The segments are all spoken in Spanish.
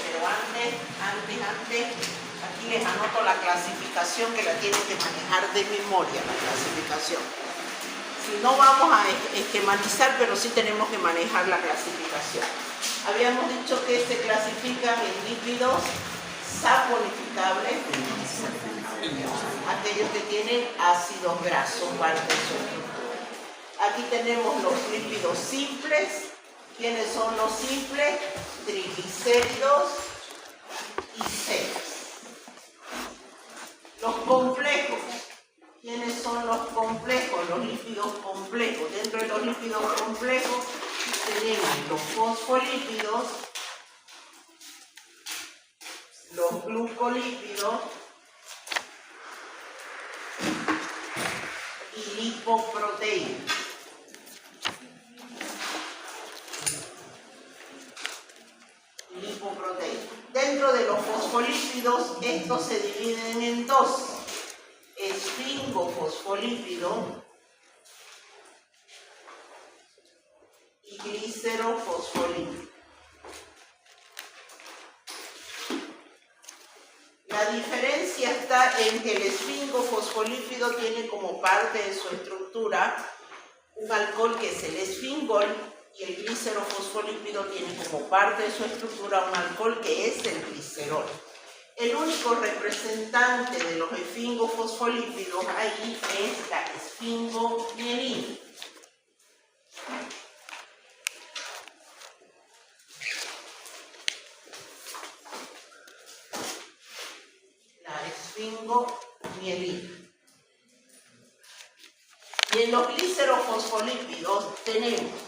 Pero antes, aquí les anoto la clasificación que la tienen que manejar de memoria, la clasificación. Si no vamos a esquematizar, pero sí tenemos que manejar la clasificación. Habíamos dicho que se clasifican en lípidos saponificables, aquellos que tienen ácidos grasos, parte de su estructura. Aquí tenemos los lípidos simples. ¿Quiénes son los simples? Triglicéridos y ceras. Los complejos. ¿Quiénes son los complejos? Los lípidos complejos. Dentro de los lípidos complejos tenemos los fosfolípidos, los glucolípidos y lipoproteínas. Dentro de los fosfolípidos, estos se dividen en dos: esfingofosfolípido y glicerofosfolípido. La diferencia está en que el esfingofosfolípido tiene como parte de su estructura un alcohol que es el esfingol, y el glicerofosfolípido tiene como parte de su estructura un alcohol que es el glicerol. El único representante de los esfingofosfolípidos ahí es la esfingomielina. La esfingomielina. Y en los glicerofosfolípidos tenemos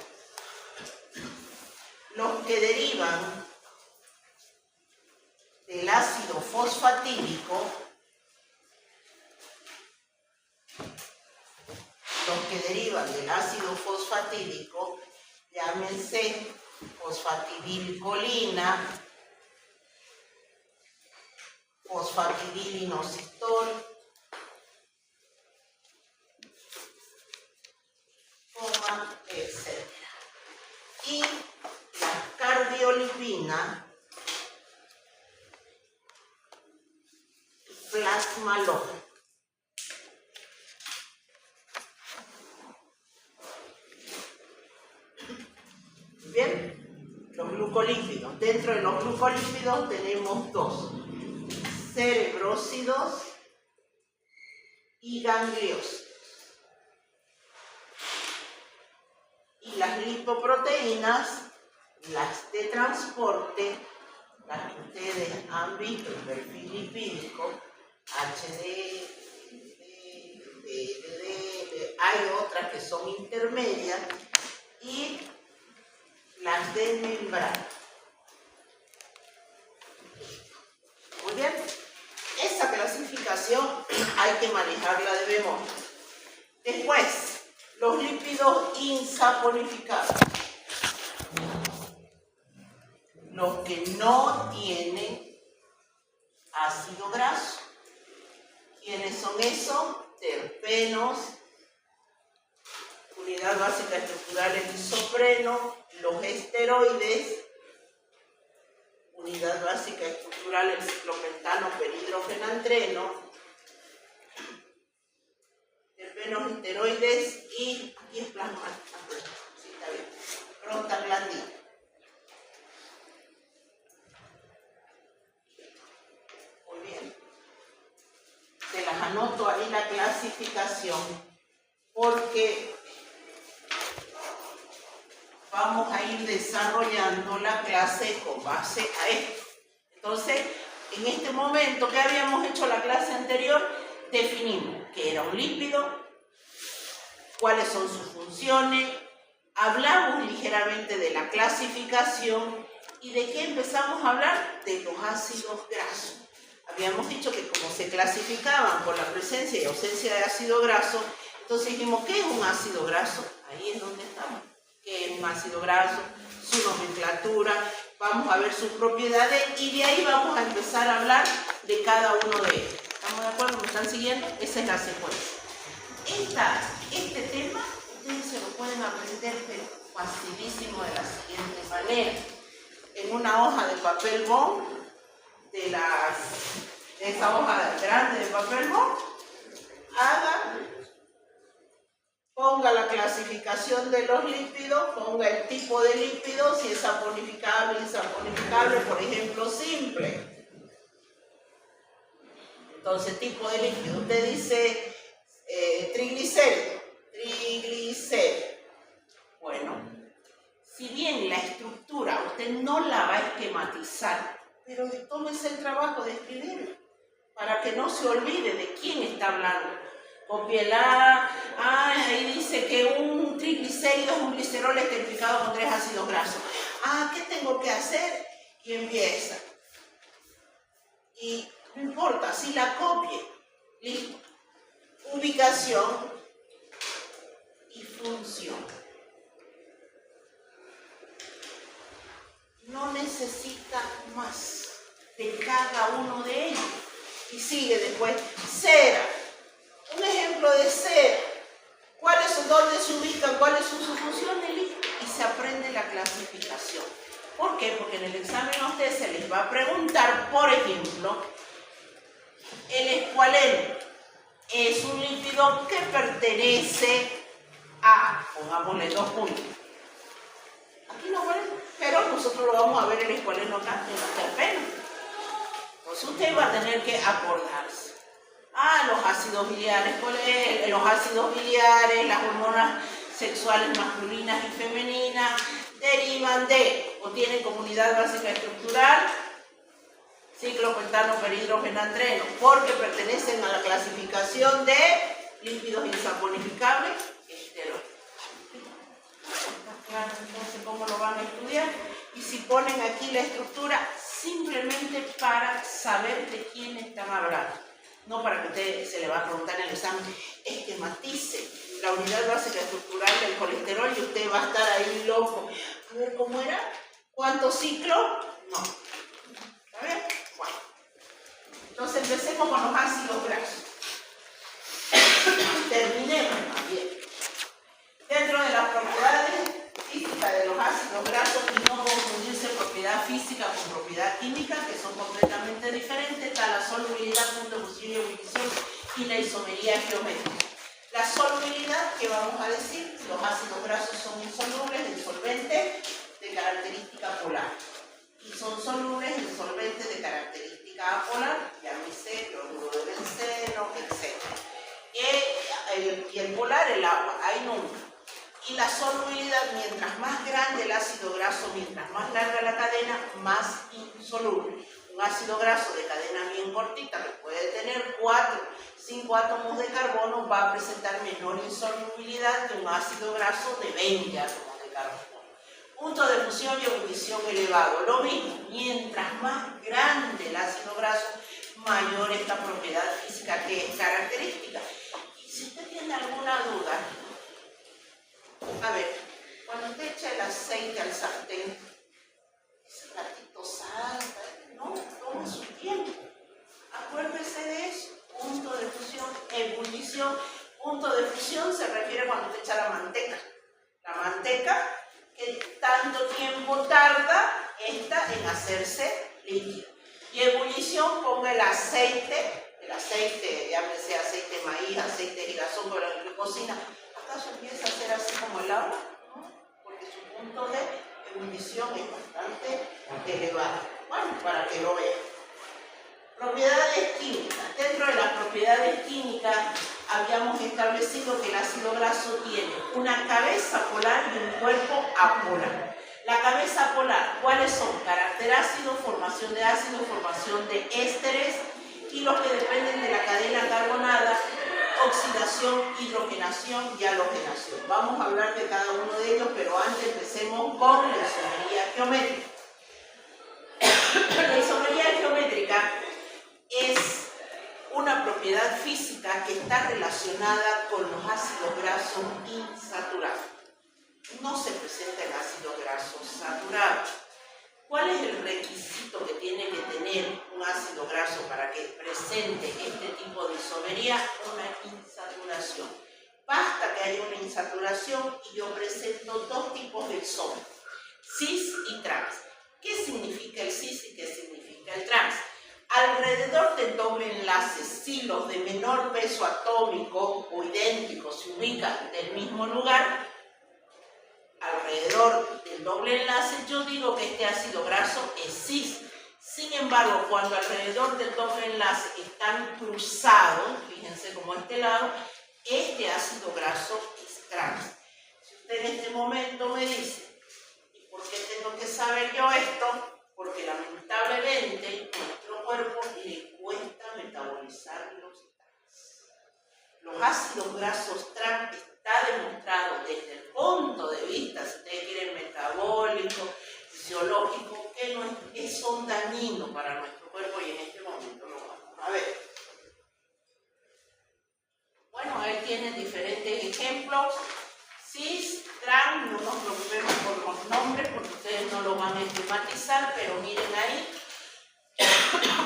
los que derivan del ácido fosfatídico, llámense fosfatidilcolina, fosfatidilinositol, etc. Y la cardiolipina y plasmalón. Bien, los glucolípidos. Dentro de los glucolípidos tenemos dos: cerebrósidos y gangliósidos. Y las lipoproteínas, las de transporte, las que ustedes han visto, el perfil lipídico, HD, hay otras que son intermedias, y las de membrana. Muy bien, esa clasificación hay que manejarla de memoria. Después, los lípidos insaponificables, los que no tienen ácido graso. ¿Quiénes son esos? Terpenos, unidad básica estructural el isopreno, los esteroides, unidad básica estructural el ciclopentano perhidrofenantreno, terpenos, esteroides y aquí es plasma. Sí, está bien. Prostaglandina. Muy bien. Se las anoto ahí la clasificación porque vamos a ir desarrollando la clase con base a esto. Entonces, en este momento que habíamos hecho la clase anterior, definimos qué era un lípido, cuáles son sus funciones, hablamos ligeramente de la clasificación y de qué empezamos a hablar, de los ácidos grasos. Habíamos dicho que como se clasificaban por la presencia y ausencia de ácido graso, entonces dijimos, ¿qué es un ácido graso? Ahí es donde estamos. ¿Qué es un ácido graso? Su nomenclatura, vamos a ver sus propiedades y de ahí vamos a empezar a hablar de cada uno de ellos. ¿Estamos de acuerdo? ¿Me están siguiendo? Esa es la secuencia. Este tema ustedes se lo pueden aprender pero facilísimo de la siguiente manera. manera. En una hoja de papel bond, de esa hoja grande de papel bond, ponga la clasificación de los lípidos, ponga el tipo de lípido, si es saponificable, insaponificable, por ejemplo, simple. Entonces, tipo de lípido. Usted dice triglicérido. Bueno, si bien la estructura usted no la va a esquematizar, pero tómese el trabajo de escribirla para que no se olvide de quién está hablando. Copiela, ahí dice que un triglicérido es un glicerol esterificado con 3 ácidos grasos. ¿Qué tengo que hacer? Y empieza. Y no importa, si la copie, listo. Ubicación y función. No necesita más de cada uno de ellos. Y sigue después, cera. Un ejemplo de cera. ¿Dónde se ubican? ¿Cuál es su función? Y se aprende la clasificación. ¿Por qué? Porque en el examen a ustedes se les va a preguntar, por ejemplo, el escualeno es un lípido que pertenece a, pongámosle 2 puntos. Aquí no vale, pero nosotros lo vamos a ver el escualeno acá, en la terpeno. Entonces usted va a tener que acordarse. Los ácidos biliares, los ácidos biliares, las hormonas sexuales masculinas y femeninas, derivan de, o tienen como unidad básica estructural, ciclopentano perhidrogenandreno, porque pertenecen a la clasificación de lípidos insaponificables esteroides. ¿Está claro entonces cómo lo van a estudiar? Y si ponen aquí la estructura, simplemente para saber de quién están hablando. No para que usted se le va a preguntar en el examen, esquematice la unidad básica estructural del colesterol y usted va a estar ahí loco. A ver, ¿cómo era? ¿Cuántos ciclos? No. ¿Está bien? Bueno. Entonces empecemos con los ácidos grasos. Terminemos más bien. Dentro de las propiedades físicas de los ácidos grasos, y no confundirse propiedad física con propiedad química, que son completamente diferentes, está la solubilidad, punto de fusión y ebullición, y la isomería geométrica. La solubilidad, que vamos a decir, los ácidos grasos son insolubles en solventes de característica polar, y son solubles en solventes de característica apolar, llámese cloruro de benceno, etc. Y el polar, el agua, hay números. Y la solubilidad, mientras más grande el ácido graso, mientras más larga la cadena, más insoluble. Un ácido graso de cadena bien cortita, que puede tener 4, 5 átomos de carbono, va a presentar menor insolubilidad que un ácido graso de 20 átomos de carbono. Punto de fusión y ebullición elevado. Lo mismo, mientras más grande el ácido graso, mayor es la propiedad física que es característica. Y si usted tiene alguna duda, a ver, cuando usted echa el aceite al sartén, ese ratito salta, no, toma su tiempo. Acuérdese de eso. Punto de fusión, ebullición. Punto de fusión se refiere cuando usted echa la manteca. La manteca, que tanto tiempo tarda esta en hacerse líquida. Y ebullición, ponga el aceite, llámese aceite de maíz, aceite de girasol, con la glucosina. ¿Acaso empieza a ser así como el agua? ¿No? Porque su punto de ebullición es bastante elevado. Bueno, para que lo vean. Propiedades químicas. Dentro de las propiedades químicas habíamos establecido que el ácido graso tiene una cabeza polar y un cuerpo apolar. La cabeza polar, ¿cuáles son? Carácter ácido, formación de ácido, formación de ésteres, y los que dependen de la cadena carbonada, oxidación, hidrogenación y halogenación. Vamos a hablar de cada uno de ellos, pero antes empecemos con la isomería geométrica. La isomería geométrica es una propiedad física que está relacionada con los ácidos grasos insaturados. No se presenta en ácidos grasos saturados. ¿Cuál es el requisito que tiene que tener un ácido graso para que presente este tipo de isomería? Una insaturación. Basta que haya una insaturación y yo presento dos tipos de isómeros, cis y alrededor del doble enlace, si los de menor peso atómico o idénticos se ubican del mismo lugar, alrededor del doble enlace, yo digo que este ácido graso es cis. Sin embargo, cuando alrededor del doble enlace están cruzados, fíjense como este lado, este ácido graso es trans. Si usted en este momento me dice, ¿y por qué tengo que saber yo esto? Porque lamentablemente nuestro cuerpo le cuesta metabolizar los trans. Los ácidos grasos trans está demostrado desde el punto de vista, si ustedes quieren, metabólico, fisiológico, que son dañinos para nuestro cuerpo, y en este momento lo vamos a ver. Bueno, ahí tienen diferentes ejemplos. Cis, trans, no nos preocupemos por los nombres porque ustedes no lo van a estigmatizar, pero miren ahí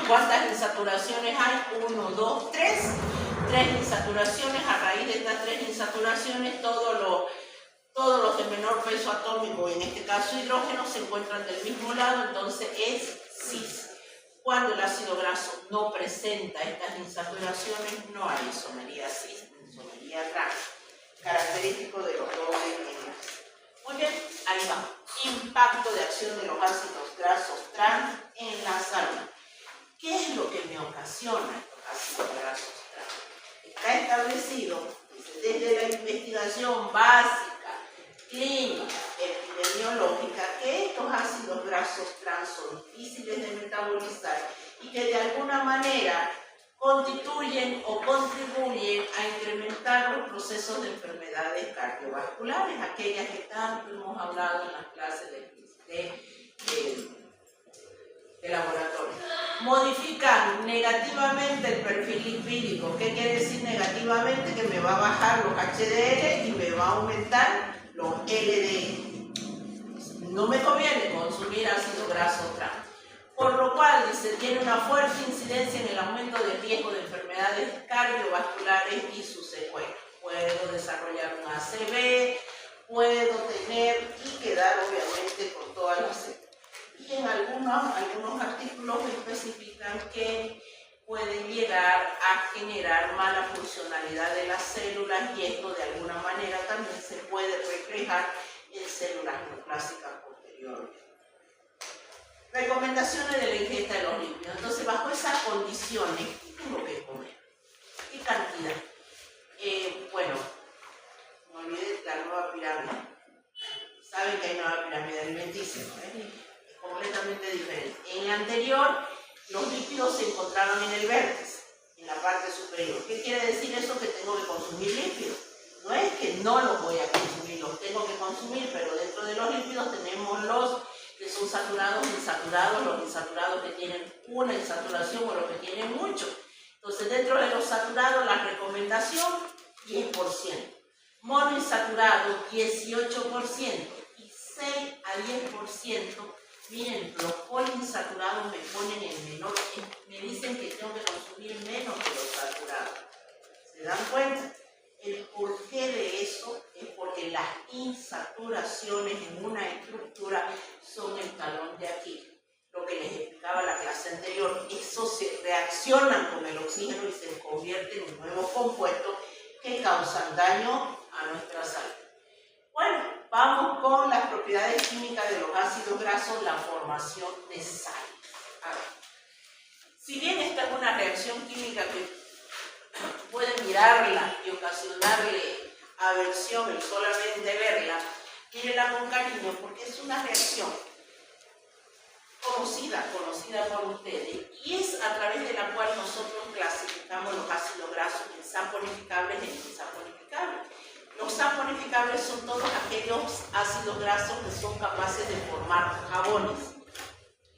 cuántas insaturaciones hay: 1, 2, 3. 3 insaturaciones. A raíz de estas 3 insaturaciones, todos los de menor peso atómico, en este caso hidrógeno, se encuentran del mismo lado, entonces es cis. Cuando el ácido graso no presenta estas insaturaciones, no hay isomería cis ni isomería trans, característico de los dobles enlaces. Muy bien, ahí va. Impacto de acción de los ácidos grasos trans en la salud. ¿Qué es lo que me ocasiona estos ácidos grasos trans? Está establecido desde la investigación básica, clínica, epidemiológica, que estos ácidos grasos trans son difíciles de metabolizar y que de alguna manera constituyen o contribuyen a incrementar los procesos de enfermedades cardiovasculares, aquellas que tanto hemos hablado en las clases de laboratorio. Modifican negativamente el perfil lipídico. ¿Qué quiere decir negativamente? Que me va a bajar los HDL y me va a aumentar los LDL. No me conviene consumir ácido graso trans. Por lo cual, dice, tiene una fuerte incidencia en el aumento del riesgo de enfermedades cardiovasculares y sus secuelas. Puedo desarrollar un ACV, puedo tener y quedar obviamente con todas las secuelas. Y en algunos artículos especifican que pueden llegar a generar mala funcionalidad de las células, y esto de alguna manera también se puede reflejar en células neoplásicas posteriores. Recomendaciones de la ingesta de los lípidos. Entonces, bajo esas condiciones, ¿qué tengo que comer? ¿Qué cantidad? Bueno, no olviden la nueva pirámide. Saben que hay nueva pirámide alimenticia, ¿no? Es completamente diferente. En la anterior, los lípidos se encontraban en el vértice, en la parte superior. ¿Qué quiere decir eso? Que tengo que consumir lípidos. No es que no los voy a consumir, los tengo que consumir, pero dentro de los lípidos tenemos los que son saturados, insaturados, los insaturados que tienen una insaturación o los que tienen mucho. Entonces, dentro de los saturados, la recomendación, 10%. Monoinsaturado, 18%. Y 6 a 10%. Miren, los poliinsaturados me ponen en menor, me dicen que tengo que consumir menos que los saturados. ¿Se dan cuenta? El porqué de eso es porque las insaturaciones en una estructura son el talón de Aquiles. Lo que les explicaba la clase anterior, esos se reaccionan con el oxígeno y se convierten en nuevos compuestos que causan daño a nuestra salud. Bueno, vamos con las propiedades químicas de los ácidos grasos, la formación de sal. A ver, si bien esta es una reacción química que puede mirarla y ocasionarle aversión el solamente verla, mírenla con cariño porque es una reacción conocida por ustedes, y es a través de la cual nosotros clasificamos los ácidos grasos en saponificables e insaponificables. Los saponificables son todos aquellos ácidos grasos que son capaces de formar jabones.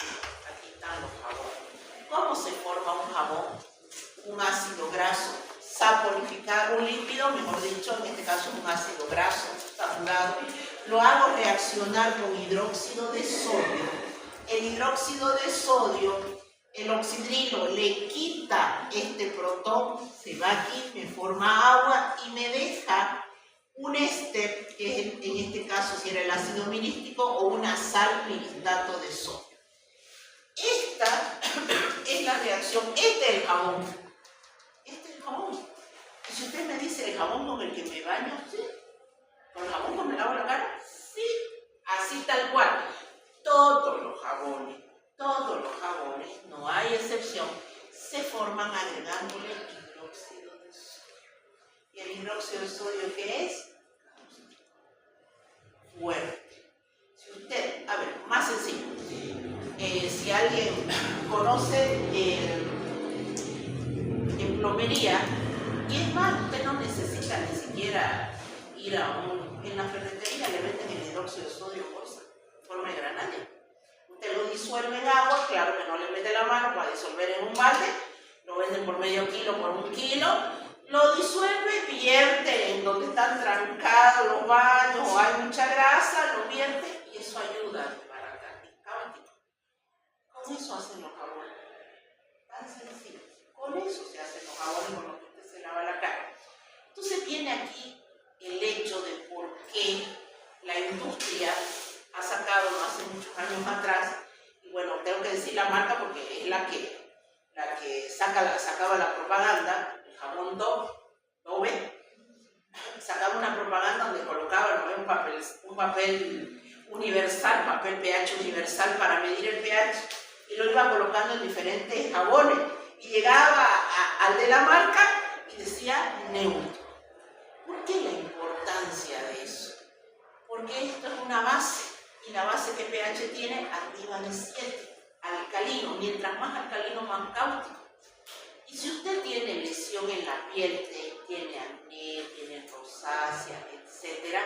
Aquí están los jabones. ¿Cómo se forma un jabón? Un ácido graso saponificado, un lípido, mejor dicho, en este caso un ácido graso saturado, lo hago reaccionar con hidróxido de sodio. El hidróxido de sodio, el oxidrilo, le quita este protón, se va aquí, me forma agua y me deja un éster, que es en este caso si era el ácido mirístico, o una sal miristato de sodio. Esta es la reacción. Este es el jabón. Este es el jabón. Y si usted me dice el jabón con el que me baño, sí. ¿Con el jabón con el que me lavo la cara? Sí. Así tal cual. Todos los jabones, no hay excepción, se forman agregándole hidróxido de sodio. ¿Y el hidróxido de sodio qué es? Fuerte. Si usted, a ver, más sencillo, si alguien conoce en plomería, y es más, usted no necesita ni siquiera ir en la ferretería le venden el hidróxido de sodio en bolsa, en forma de granada. Usted lo disuelve en agua, claro que no le mete la mano para disolver en un balde, lo venden por medio kilo, por 1 kilo, lo disuelve, vierte en donde están trancados los baños o hay mucha grasa, lo vierte y eso ayuda a desbaratar. Con eso hacen los jabones. Tan sencillo. Con eso se hacen los jabones con los que usted se lava la cara. Entonces viene aquí el hecho de por qué la industria ha sacado hace muchos años atrás, y bueno, tengo que decir la marca porque es la que sacaba la propaganda, el jabón Dove, sacaba una propaganda donde colocaban un papel universal, papel pH universal para medir el pH, y lo iba colocando en diferentes jabones, y llegaba al de la marca y decía neutro. ¿Por qué la importancia de eso? Porque esto es una base, y la base que pH tiene, arriba de 7, alcalino, mientras más alcalino, más cáustico. Y si usted tiene lesión en la piel, tiene acné, tiene rosácea, etc.,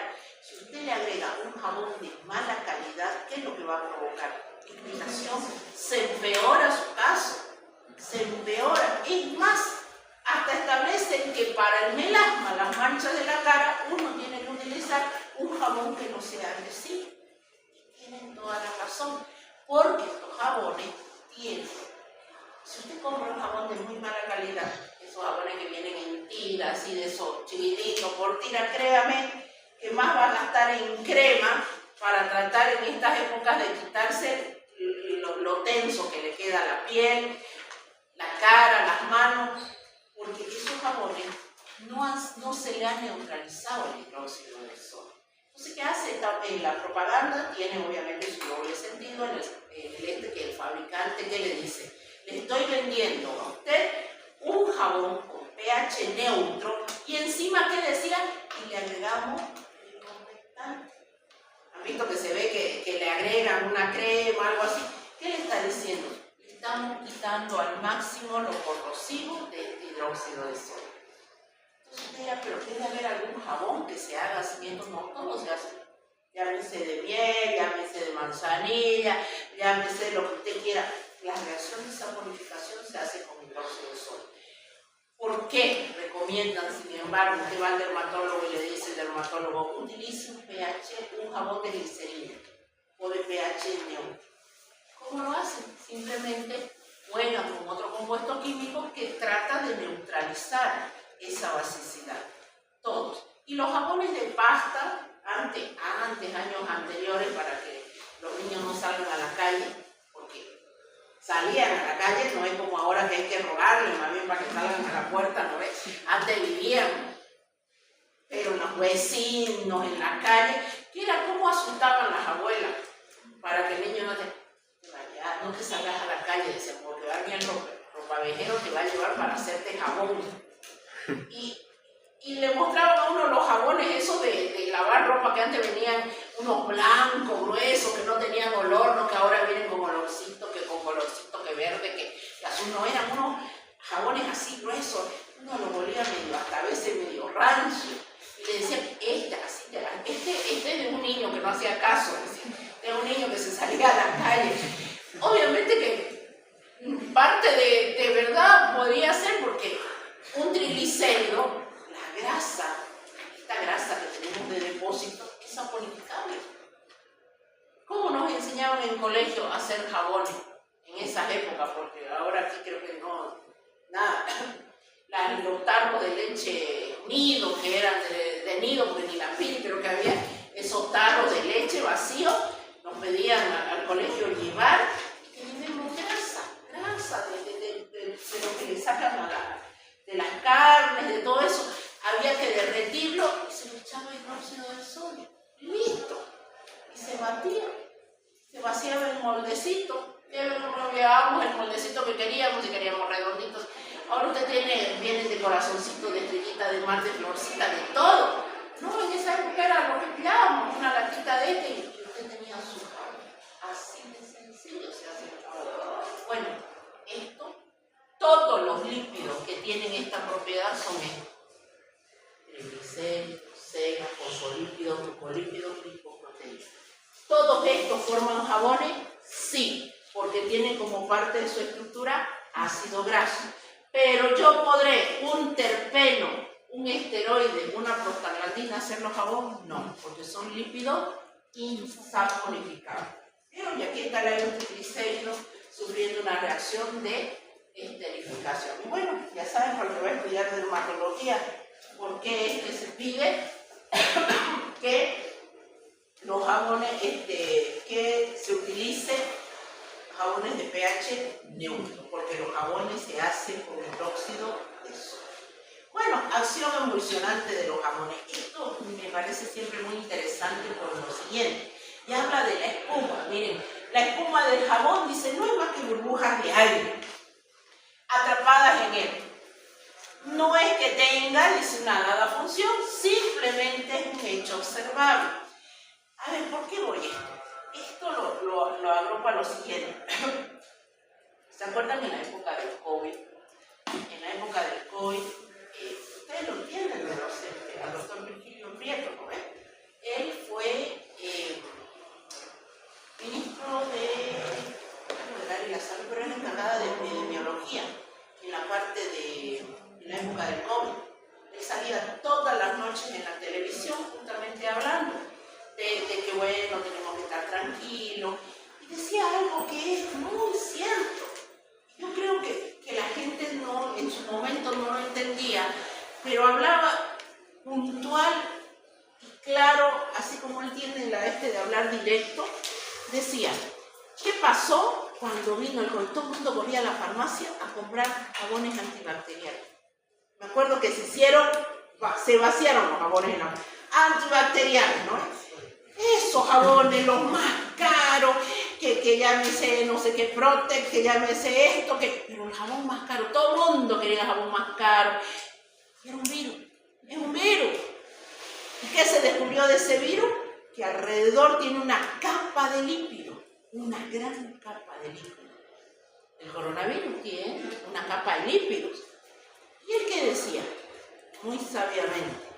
si usted le agrega un jabón de mala calidad, ¿qué es lo que va a provocar? Irritación, se empeora su caso, se empeora. Es más, hasta establecen que para el melasma, las manchas de la cara, uno tiene que utilizar un jabón que no sea agresivo. Y tienen toda la razón, porque estos jabones tienen, si usted compra un jabón de muy mala calidad, esos jabones que vienen en tiras, así de esos chiquititos por tira, créame que más va a gastar en crema para tratar en estas épocas de quitarse lo tenso que le queda a la piel, la cara, las manos, porque esos jabones no se le ha neutralizado el hidróxido de sodio. Entonces, ¿qué hace? En la propaganda tiene obviamente su doble sentido, que el fabricante que le dice, le estoy vendiendo a usted un jabón con pH neutro, y encima, ¿qué decía? Y le agregamos el desinfectante. ¿Han visto que se ve que le agregan una crema, algo así? ¿Qué le está diciendo? Le estamos quitando al máximo lo corrosivo de este hidróxido de sodio. Entonces usted dirá, pero ¿puede haber algún jabón que se haga así? No, todo se hace. Llámese de miel, llámese de manzanilla, llámese lo que usted quiera. La reacción de saponificación se hace con hidróxido de sodio. ¿Por qué recomiendan, sin embargo, usted va al dermatólogo y le dice el dermatólogo, utilice un jabón de glicerina o de pH neutro? ¿Cómo lo hacen? Simplemente juegan con otro compuesto químico que trata de neutralizar esa basicidad. Todos. Y los jabones de pasta, antes, años anteriores, para que los niños no salgan a la calle, porque salían a la calle, no es como ahora que hay que rogarles, más bien para que salgan a la puerta, ¿no ves? Antes vivían, pero los vecinos en la calle, que era como asustaban las abuelas, para que el niño no te salgas a la calle, decían, porque alguien ropavejero te va a llevar para hacerte jabón. Y le mostraban a uno los jabones esos de lavar ropa, que antes venían unos blancos, gruesos, que no tenían olor, no, que ahora vienen con olorcito, que verde, que azul, no, eran unos jabones así gruesos, uno los olía medio, hasta a veces medio rancio, y le decían, este es de un niño que no hacía caso, de un niño que se salía a la calle. Obviamente que parte de verdad podría ser, porque un triglicérido, la grasa, esta grasa que tenemos de depósito, es saponificable. ¿Cómo nos enseñaban en el colegio a hacer jabones en esas épocas? Porque ahora aquí creo que no, nada. Los tarros de leche nido, que eran de nido, porque ni la pil creo que había, esos tarros de leche vacíos, nos pedían al colegio llevar, y que llevemos grasa lo que le sacan de las carnes, de todo eso, había que derretirlo y se le echaba hidróxido del sodio. ¡Listo! Y se batía. Se vaciaba el moldecito. Llevábamos el moldecito que queríamos, y queríamos redonditos. Ahora usted vienen de corazoncito, de estrellita, de mar, de florcita, de todo. No, en esa época era lo que tirábamos, una latita de este y usted tenía su jabón. Así de sencillo se hace el jabón. Bueno, todos los lípidos que tienen esta propiedad son estos: triglicéridos, cegas, fosfolípidos, glucolípidos, lipoproteínas. ¿Todos estos forman jabones? Sí, porque tienen como parte de su estructura ácido graso. Pero yo podré un terpeno, un esteroide, una prostaglandina hacerlo jabón, no, porque son lípidos insaponificados. ¿Vieron? Y aquí está el triglicérido sufriendo una reacción de esterificación. Y bueno, ya saben, para el que va a estudiar dermatología, por qué es que se pide que los jabones, que se utilicen jabones de pH neutro, porque los jabones se hacen con hidróxido de sodio. Bueno, acción emulsionante de los jabones. Esto me parece siempre muy interesante por lo siguiente. Y habla de la espuma. Miren, la espuma del jabón dice no es más que burbujas de aire atrapadas en él. No es que tenga, dice, una dada función, simplemente es un hecho observable. A ver, ¿por qué voy esto? Esto lo agrupo a lo siguiente. ¿Se acuerdan en la época del COVID? En la época del COVID, ustedes lo entienden de docente, al doctor Virgilio Prieto, ¿no ves? Él fue ministro del área de la salud, pero era encargada de epidemiología en la parte en la época del COVID. Él salía todas las noches en la televisión justamente hablando de que bueno, tenemos que estar tranquilos, y decía algo que es muy cierto. Yo creo que la gente en su momento no lo entendía, pero hablaba puntual y claro, así como él tiene la de hablar directo. Decía, ¿qué pasó cuando vino el COVID? Todo el mundo corría a la farmacia a comprar jabones antibacteriales. Me acuerdo que se vaciaron los jabones antibacteriales, ¿no? Esos jabones, los más caros, que llámese no sé qué Protect, que llámese esto, pero el jabón más caro, todo el mundo quería el jabón más caro. Era un virus, es un virus. ¿Y qué se descubrió de ese virus? Que alrededor tiene una capa de lípido, una gran capa de lípido. El coronavirus tiene una capa de lípidos. ¿Y él qué decía? Muy sabiamente,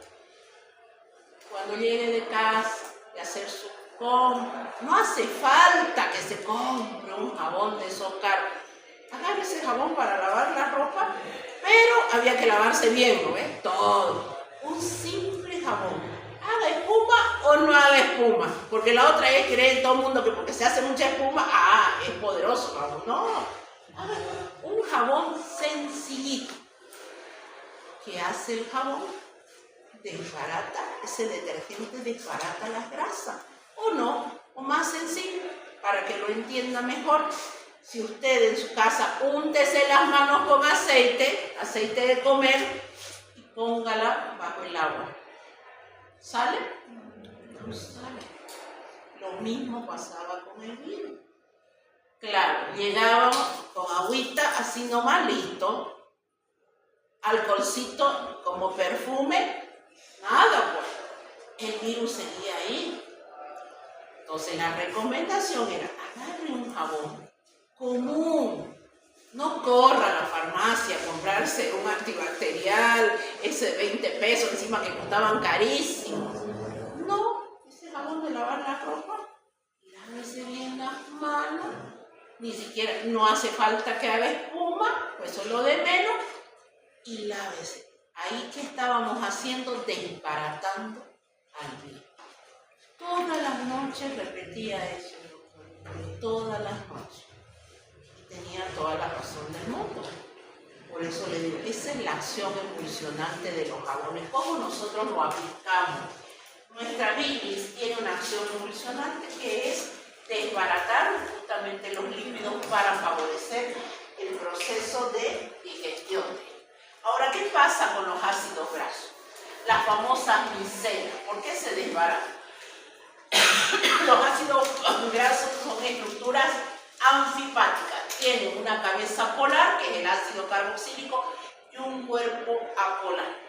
cuando llegue de casa de hacer su compra, no hace falta que se compre un jabón de esos caros. Agarre ese jabón para lavar la ropa, pero había que lavarse bien, ¿no ves? Todo. Un simple jabón. ¿Haga espuma o no haga espuma? Porque la otra es creer todo el mundo que porque se hace mucha espuma, es poderoso el jabón. No, haga un jabón sencillito. ¿Qué hace el jabón? Desbarata, ese detergente desbarata las grasas. ¿O no? O más sencillo, para que lo entienda mejor. Si usted en su casa úntese las manos con aceite de comer, y póngala bajo el agua. ¿Sale? No sale. Lo mismo pasaba con el vino. Claro, llegábamos con agüita así nomás, listo. Alcoholcito como perfume, nada pues. El virus seguía ahí. Entonces la recomendación era, agarre un jabón común. No corra a la farmacia a comprarse un antibacterial, ese de 20 pesos, encima que costaban carísimos. No, ese jabón de lavar la ropa, lávese bien las manos. Ni siquiera, no hace falta que haga espuma, pues eso es lo de menos. Y lávese. Ahí que estábamos haciendo, desbaratando al virus. Todas las noches repetía eso, todas las noches. Y tenía toda la razón del mundo. Por eso le digo, esa es la acción emulsionante de los jabones. ¿Cómo nosotros lo aplicamos? Nuestra bilis tiene una acción emulsionante que es desbaratar justamente los lípidos para favorecer el proceso de digestión. Ahora, ¿qué pasa con los ácidos grasos? Las famosas micelas. ¿Por qué se desbaratan? Los ácidos grasos son estructuras anfipáticas. Tienen una cabeza polar, que es el ácido carboxílico, y un cuerpo apolar.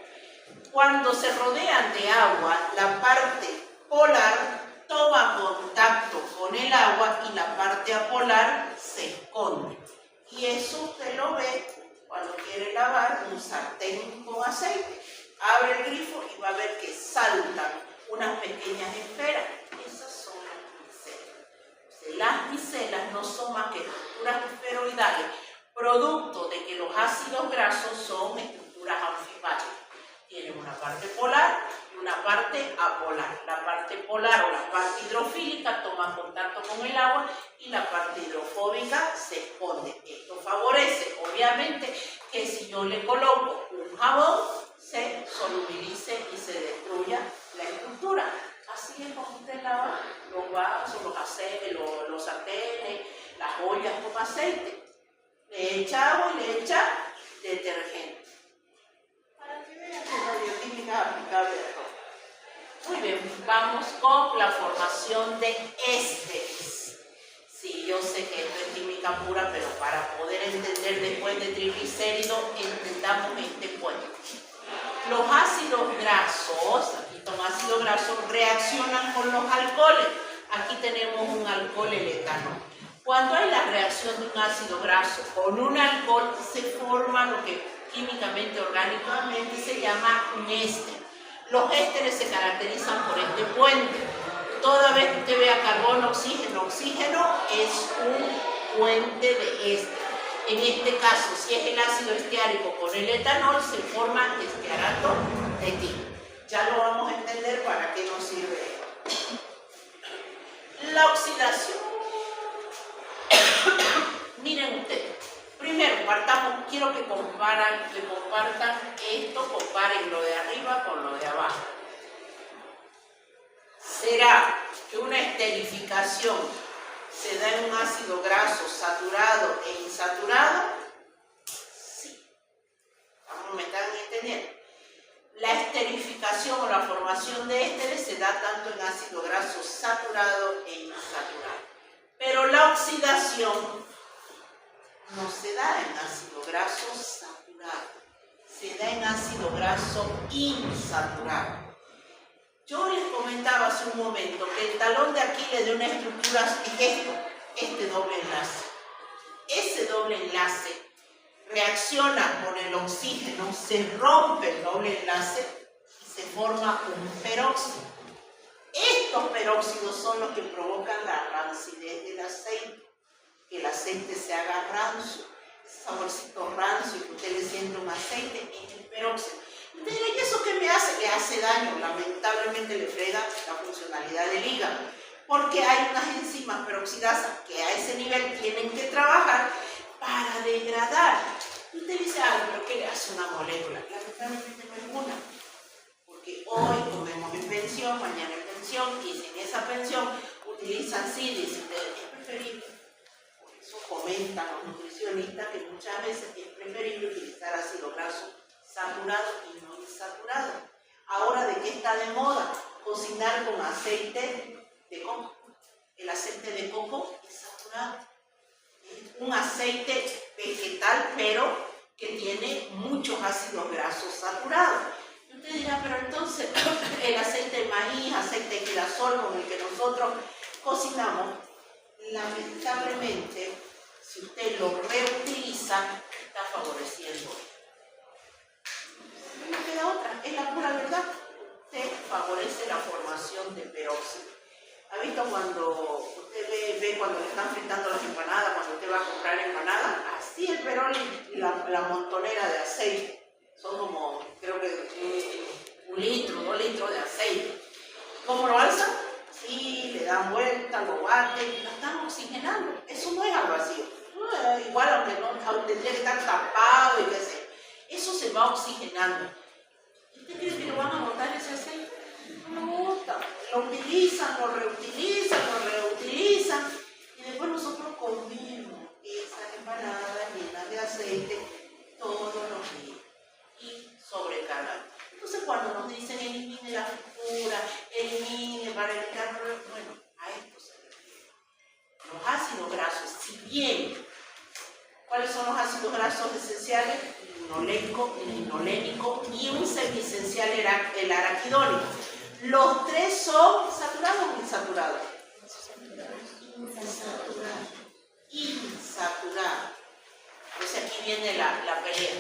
Cuando se rodean de agua, la parte polar toma contacto con el agua y la parte apolar se esconde. Y eso usted lo ve cuando quiere lavar un sartén con aceite. Abre el grifo y va a ver que saltan unas pequeñas esferas. Esas son las micelas. Las micelas no son más que estructuras esferoidales, producto de que los ácidos grasos son estructuras anfipáticas. Tienen una parte polar y una parte apolar. La parte polar o la parte hidrofílica toma contacto con el agua y la parte hidrofóbica se esconde. Esto favorece, obviamente, que si yo le coloco un jabón, se solubilice y se destruya la estructura. Así es como usted lava los vasos, los sartenes, las ollas con aceite. Le echa agua y le echa detergente. Para que vean que la bioquímica es aplicable a todo. Muy bien, vamos con la formación de ésteres. Sí, yo sé que esto es química pura, pero para poder entender después de triglicéridos, entendamos este puente. Los ácidos grasos, aquí son ácidos grasos, reaccionan con los alcoholes. Aquí tenemos un alcohol, el etanol. Cuando hay la reacción de un ácido graso con un alcohol, se forma lo que químicamente, orgánicamente se llama un éster. Los ésteres se caracterizan por este puente. Toda vez que usted vea carbono, oxígeno, oxígeno, es un puente de éster. En este caso, si es el ácido esteárico con el etanol, se forma estearato de etilo. Ya lo vamos a entender para qué nos sirve esto. La oxidación. Miren ustedes. Primero, quiero que compartan esto, comparen lo de arriba con lo de abajo. ¿Será que una esterificación se da en un ácido graso saturado e insaturado? Sí. ¿Me están entendiendo? La esterificación o la formación de ésteres se da tanto en ácido graso saturado e insaturado. Pero la oxidación no se da en ácido graso saturado, se da en ácido graso insaturado. Yo les comentaba hace un momento que el talón de Aquiles de una estructura es este doble enlace. Ese doble enlace reacciona con el oxígeno, se rompe el doble enlace y se forma un peróxido. Estos peróxidos son los que provocan la rancidez del aceite, que el aceite se haga rancio, ese saborcito rancio que usted le siente un aceite es el peróxido. Usted dirá, ¿y eso qué me hace? Le hace daño, lamentablemente le frega la funcionalidad del hígado, porque hay unas enzimas peroxidasas que a ese nivel tienen que trabajar para degradar. Y usted dice, pero ¿qué le hace una molécula? Lamentablemente no es una, porque hoy comemos en pensión, mañana en pensión, y si en esa pensión utilizan sílice, es preferible. Por eso comentan los nutricionistas que muchas veces es preferible utilizar ácido graso saturado y no insaturado. Ahora, ¿de qué está de moda? Cocinar con aceite de coco. El aceite de coco es saturado. Es un aceite vegetal, pero que tiene muchos ácidos grasos saturados. Y usted dirá, pero entonces el aceite de maíz, aceite de girasol con el que nosotros cocinamos, lamentablemente, si usted lo reutiliza, está favoreciendo. No queda otra, es la pura verdad. Usted favorece la formación de peróxido. ¿Ha visto cuando usted ve cuando le están fritando las empanadas, cuando usted va a comprar empanadas? Así el perol y la montonera de aceite. Son como, creo que 1 litro, 2 litros de aceite. ¿Cómo lo alzan? Sí, le dan vuelta, lo baten, lo están oxigenando. Eso no es al vacío. Igual aunque no tendría que estar tapado y qué sé. Eso se va oxigenando. ¿Usted cree que lo van a botar ese aceite? No lo botan. Lo utilizan, lo reutilizan, y después nosotros comemos esas empanadas llenas de aceite. aceite todos los días y sobrecargan. Entonces cuando nos dicen elimine la fritura, elimine para evitar, bueno, a esto se refiere. Los ácidos grasos, si bien, ¿cuáles son los ácidos grasos esenciales? El linolénico y un semiesencial, el araquidónico. Los tres son saturados o insaturados. Insaturado. Entonces aquí viene la pelea.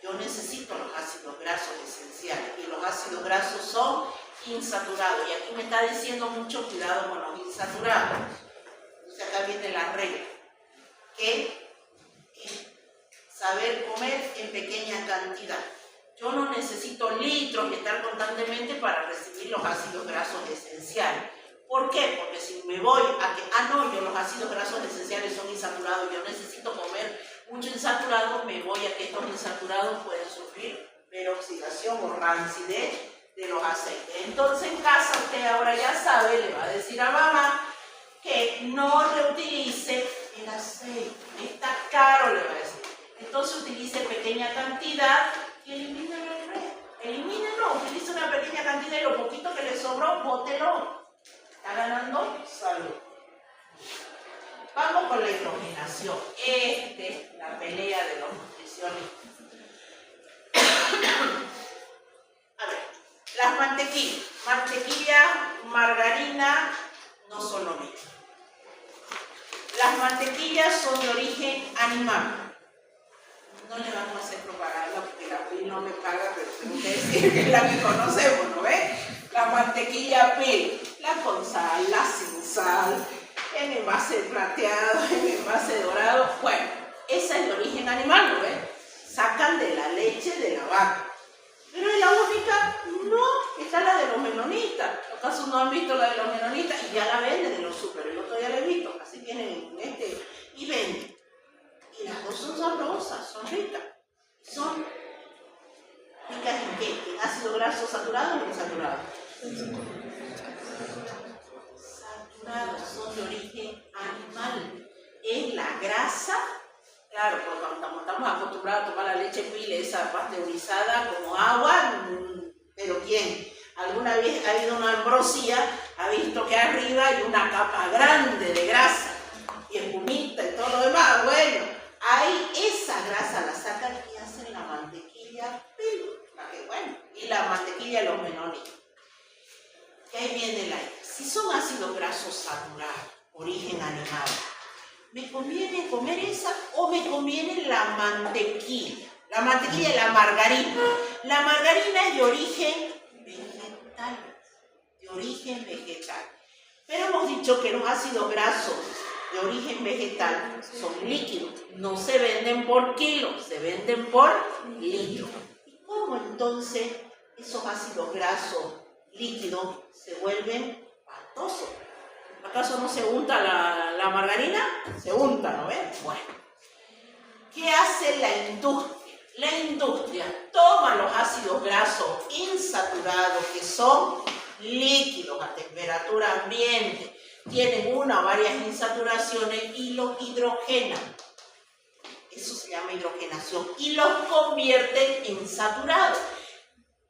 Yo necesito los ácidos grasos esenciales y los ácidos grasos son insaturados. Y aquí me está diciendo mucho cuidado con los insaturados. Entonces acá viene la regla. Que es saber comer en pequeña cantidad. Yo no necesito litros y estar constantemente para recibir los ácidos grasos esenciales. ¿Por qué? Porque si me voy a que, los ácidos grasos esenciales son insaturados, yo necesito comer mucho insaturado, me voy a que estos insaturados pueden sufrir peroxidación o rancidez de los aceites. Entonces en casa usted ahora ya sabe, le va a decir a mamá que no reutilice el aceite. Está caro, le va a decir. Entonces utilice pequeña cantidad y elimínelo el resto. Elimínelo, utilice una pequeña cantidad y lo poquito que le sobró, bótelo. Está ganando salud. Vamos con la hidrogenación. La pelea de los nutricionistas. A ver, las mantequillas. Mantequilla, margarina, no son lo mismo. Las mantequillas son de origen animal. No le vamos a hacer propaganda porque la PIL no me paga, pero tengo que decir que es la que conocemos, ¿no ves? La mantequilla PIL, la con sal, la sin sal, en envase plateado, en envase dorado. Bueno, esa es de origen animal, ¿no ves? Sacan de la leche de la vaca. Pero es la única, no, está la de los menonitas. ¿Acaso no han visto la de los menonitas? Y ya la venden en los super, el otro ya la he visto, así vienen en y venden. Y las dos son sabrosas, son ricas. ¿Son ricas en qué? ¿En ácido graso saturado o insaturados? Saturados, son de origen animal. Es la grasa, claro, porque cuando estamos acostumbrados a tomar la leche PIL, esa pasteurizada como agua, pero ¿quién? ¿Alguna vez ha habido una ambrosía? Ha visto que arriba hay una capa grande de grasa y espumita y todo lo demás. Bueno, ahí esa grasa la sacan y hacen la mantequilla PIL, y la mantequilla de los menonitas. Y ahí viene la idea. Si son ácidos grasos saturados, origen animal, ¿me conviene comer esa o me conviene la mantequilla? La mantequilla y la margarina. La margarina es de origen vegetal. De origen vegetal. Pero hemos dicho que los ácidos grasos de origen vegetal son líquidos. No se venden por kilo, se venden por litro. ¿Y cómo entonces esos ácidos grasos líquidos se vuelven pastosos? ¿Acaso no se unta la margarina? Se unta, ¿no ves? Bueno, ¿qué hace la industria? La industria toma los ácidos grasos insaturados, que son líquidos a temperatura ambiente, tienen una o varias insaturaciones y los hidrogenan. Eso se llama hidrogenación y los convierten en saturados.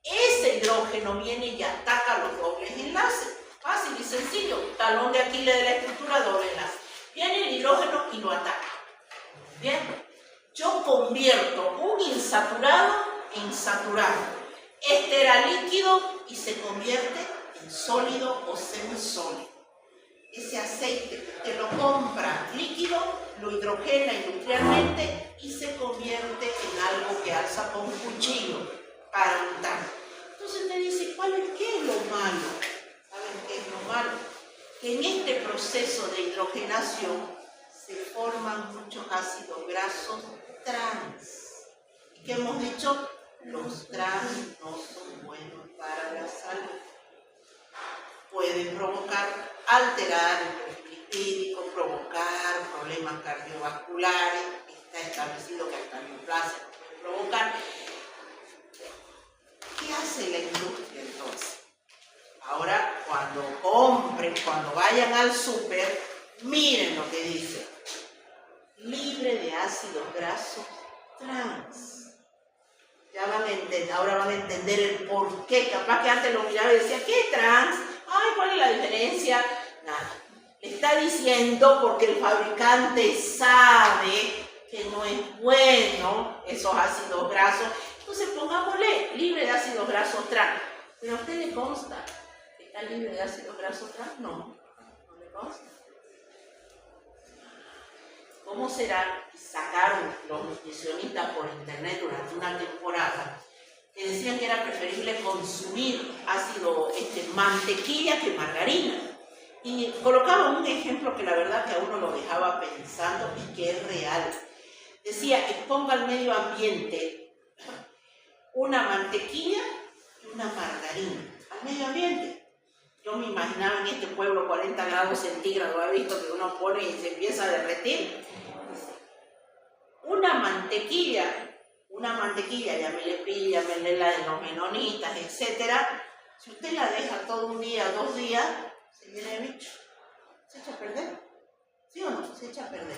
Ese hidrógeno viene y ataca los dobles enlaces. Fácil y sencillo, talón de Aquiles de la estructura, doble enlace. Viene el hidrógeno y lo ataca. Bien, yo convierto un insaturado en saturado. Este era líquido y se convierte en sólido o semisólido. Ese aceite que lo compra líquido, lo hidrogena industrialmente y se convierte en algo que alza con un cuchillo para untar. Entonces te dice, ¿qué es lo malo? ¿Saben qué es lo malo? Que en este proceso de hidrogenación se forman muchos ácidos grasos trans. ¿Y qué hemos dicho? Los trans no son buenos para la salud. Pueden alterar el perfil lipídico, provocar problemas cardiovasculares. Está establecido que hasta neoplasia puede provocar. ¿Qué hace la industria entonces? Ahora, cuando compren, cuando vayan al súper, miren lo que dice. Libre libre de ácidos grasos trans. Ya van a entender, ahora van a entender el por qué. Capaz que antes lo miraba y decía, ¿qué es trans? Ay, ¿cuál es la diferencia? Nada. Le está diciendo porque el fabricante sabe que no es bueno esos ácidos grasos. Entonces pongámosle libre de ácidos grasos trans. ¿Pero a usted le consta que está libre de ácidos grasos trans? No, no le consta. ¿Cómo será? Sacaron los nutricionistas por internet durante una temporada que decían que era preferible consumir mantequilla que margarina. Y colocaban un ejemplo que la verdad que a uno lo dejaba pensando y que es real. Decía, exponga al medio ambiente una mantequilla y una margarina. Al medio ambiente. Yo me imaginaba en este pueblo 40 grados centígrados, ¿ha visto que uno pone y se empieza a derretir? Una mantequilla, llámele la de los menonitas, etc. Si usted la deja todo un día, 2 días, se llena de bicho. ¿Se echa a perder? ¿Sí o no? Se echa a perder.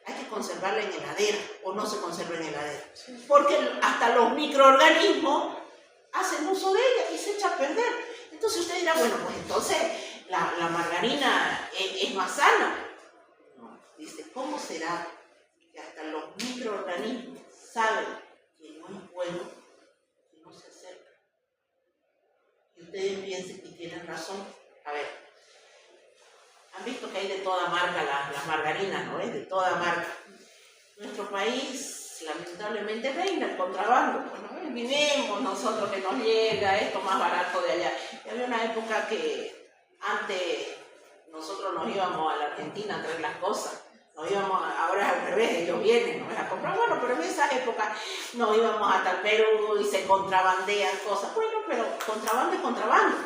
Hay que conservarla en heladera, o no se conserva en heladera. Porque hasta los microorganismos hacen uso de ella y se echa a perder. Entonces usted dirá, bueno, pues entonces la margarina es más sana. No, dice, ¿cómo será que hasta los microorganismos saben que no es bueno y no se acercan? Y ustedes piensen que tienen razón. A ver, han visto que hay de toda marca las margarinas, ¿no? Es de toda marca. Nuestro país, lamentablemente, reina el contrabando. Bueno, vivimos nosotros que nos llega esto más barato de allá. Y había una época que antes nosotros nos íbamos a la Argentina a traer las cosas. Ahora es al revés, ellos vienen, nos las compran. Bueno, pero en esas épocas nos íbamos hasta el Perú y se contrabandean cosas. Bueno, pero contrabando es contrabando.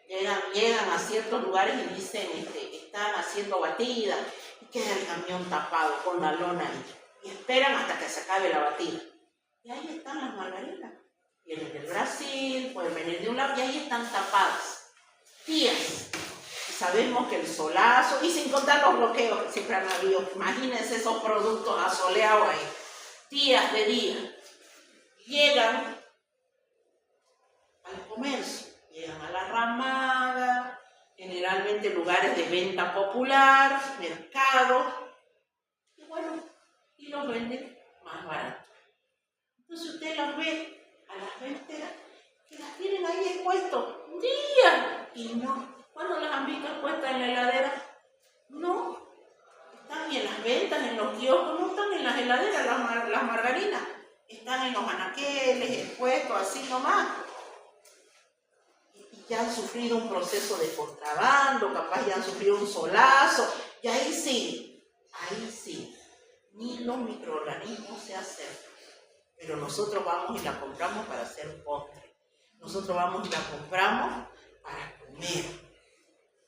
Llegan a ciertos lugares y dicen, están haciendo batidas, y queda el camión tapado con la lona ahí. Y esperan hasta que se acabe la batida. Y ahí están las margarinas. Vienen del Brasil, pueden venir de un lado, y ahí están tapadas. Días. Sabemos que el solazo, y sin contar los bloqueos que siempre han habido, imagínense esos productos asoleados ahí, días de día, llegan al comercio, llegan a la ramada, generalmente lugares de venta popular, mercados, y bueno, y los venden más barato. Entonces usted las ve a las venteras que las tienen ahí expuestos días, y no. ¿Cuándo las han visto puestas en la heladera? No. Están en las ventas, en los kioscos, no están en las heladeras las margarinas. Están en los anaqueles, expuestos, así nomás. Y ya han sufrido un proceso de contrabando, capaz ya han sufrido un solazo. Y ahí sí, ni los microorganismos se acercan. Pero nosotros vamos y la compramos para hacer postre. Nosotros vamos y la compramos para comer.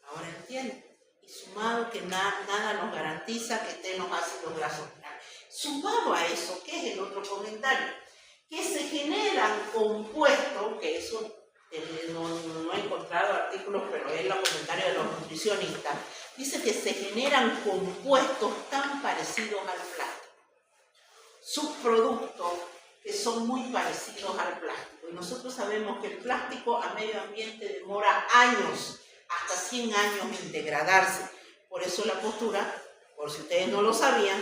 Ahora entienden. Y sumado que nada nos garantiza que estén los ácidos grasos trans. Sumado a eso, ¿qué es el otro comentario? Que se generan compuestos, que eso no he encontrado artículos, pero es el comentario de los nutricionistas. Dice que se generan compuestos tan parecidos al plástico. Subproductos que son muy parecidos al plástico. Y nosotros sabemos que el plástico a medio ambiente demora años, hasta 100 años en degradarse. Por eso la postura, por si ustedes no lo sabían,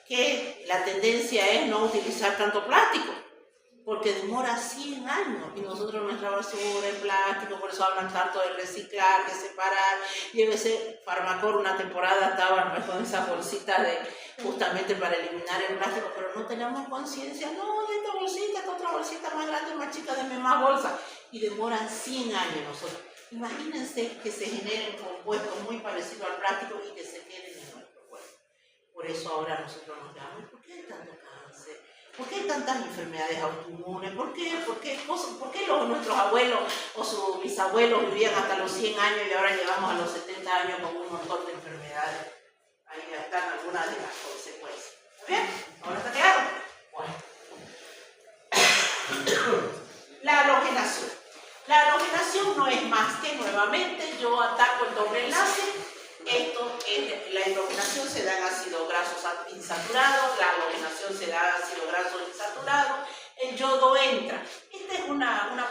que la tendencia es no utilizar tanto plástico, porque demora 100 años. Y nosotros nuestra basura es plástico, por eso hablan tanto de reciclar, de separar. Llévese Farmacor, una temporada estaban con esas bolsitas justamente para eliminar el plástico, pero no tenemos conciencia. No, de esta bolsita, esta otra bolsita más grande, más chica, denme más bolsa. Y demoran 100 años nosotros. Imagínense que se generen compuestos muy parecidos al plástico y que se queden en nuestro cuerpo. Por eso ahora nosotros nos llamamos, ¿por qué hay tanto cáncer? ¿Por qué hay tantas enfermedades autoinmunes? ¿Por qué nuestros abuelos o sus bisabuelos vivían hasta los 100 años y ahora llegamos a los 70 años con un montón de enfermedades? Ahí están algunas de las consecuencias. ¿Está bien? ¿Ahora está claro? Bueno. La halogenación. La halogenación no es más que, nuevamente, yo ataco el doble enlace. La halogenación se da en ácidos grasos insaturados, la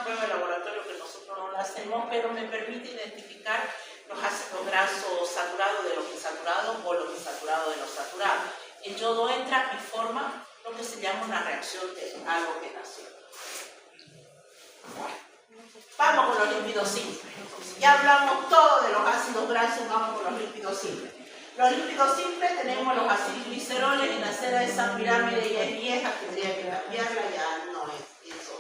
prueba de laboratorio que nosotros no la hacemos, pero me permite identificar los ácidos grasos saturados de los insaturados o los insaturados de los saturados. El yodo entra y forma lo que se llama una reacción de halogenación. Vamos con los lípidos simples. Entonces, ya hablamos todo de los ácidos grasos, vamos con los lípidos simples. Los lípidos simples tenemos los acilgliceroles y la cera de San Pirámide ya es vieja, tendría que cambiarla, ya no es eso.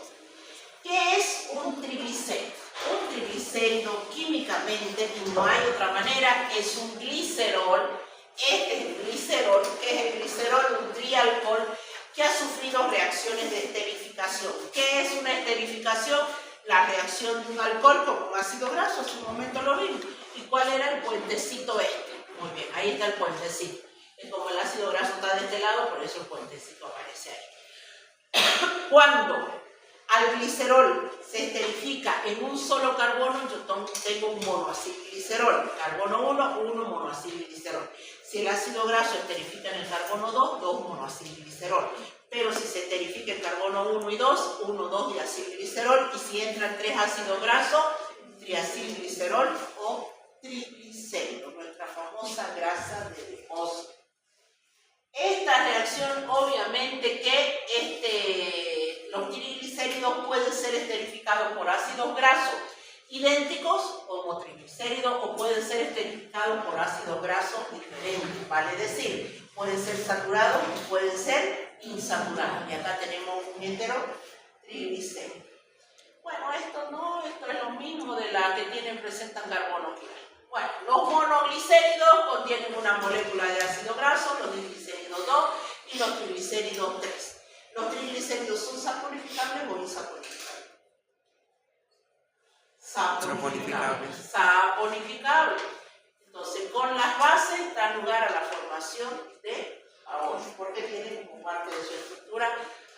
¿Qué es un triglicérido? Un triglicérido químicamente, y no hay otra manera, es un glicerol. Este es el glicerol, que es el glicerol, un trialcohol, que ha sufrido reacciones de esterificación. ¿Qué es una esterificación? La reacción de un alcohol con un ácido graso, hace un momento lo vimos. ¿Y cuál era el puentecito este? Muy bien, ahí está el puentecito. Es como el ácido graso está de este lado, por eso el puentecito aparece ahí. Cuando al glicerol se esterifica en un solo carbono, yo tengo un monoacilglicerol. Carbono 1, 1 monoacilglicerol. Si el ácido graso esterifica en el carbono 2, 2 monoacilglicerol. Pero si se esterifica el carbono 1 y 2, 1, 2 diacilglicerol. Y si entran 3 ácidos grasos, triacilglicerol o triglicérido, nuestra famosa grasa de depósito. Esta reacción, obviamente que los triglicéridos pueden ser esterificados por ácidos grasos idénticos como triglicéridos o pueden ser esterificados por ácidos grasos diferentes, vale decir, pueden ser saturados y pueden ser insaturados. Y acá tenemos un heterotriglicérido. Bueno, esto no, esto es lo mismo de la que presentan carbono quiral. Bueno, los monoglicéridos contienen una molécula de ácido graso, los triglicéridos 2 y los triglicéridos 3. Los triglicéridos son saponificables o insaponificables. Saponificables. Saponificables. Entonces, con las bases da lugar a la formación de jabón, porque tienen como parte de su estructura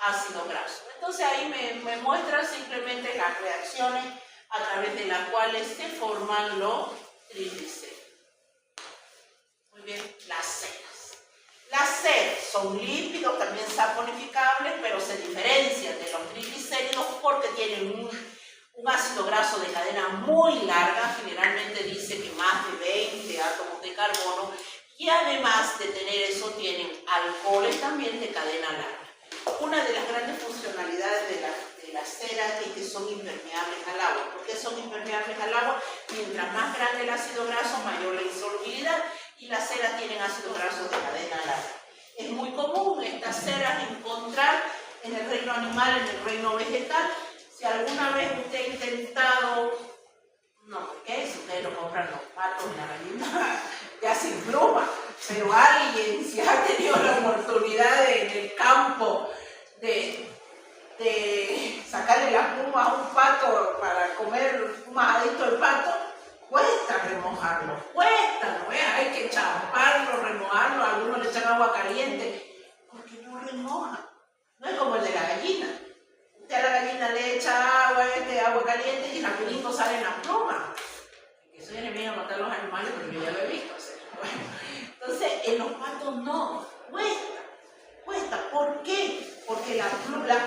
ácido graso. Entonces, ahí me muestra simplemente las reacciones a través de las cuales se forman los triglicéridos. Muy bien, las ceras. Las ceras son lípidos también saponificables, pero se diferencian de los triglicéridos porque tienen un ácido graso de cadena muy larga, generalmente dice que más de 20 átomos de carbono, y además de tener eso tienen alcoholes también de cadena larga. Una de las grandes funcionalidades de las ceras es que son impermeables al agua. ¿Por qué son impermeables al agua? Mientras más grande el ácido graso, mayor la insolubilidad, y las ceras tienen ácidos grasos de cadena larga. Es muy común estas ceras encontrar en el reino animal, en el reino vegetal. Si alguna vez usted ha intentado, no, porque si ustedes lo compran los patos y la gallina ya sin pluma, pero alguien si ha tenido la oportunidad en el campo de sacarle la pluma a un pato para comer un majadito de pato, cuesta remojarlo, cuesta, ¿no es? Hay que champarlo, remojarlo, algunos le echan agua caliente, porque no remoja, no es como el de la gallina. Usted a la gallina le echa agua caliente y rapidito salen las plumas. Eso viene bien a matar a los animales, pero yo ya lo he visto hacer. Bueno, entonces, en los patos no, cuesta. ¿Por qué? Porque las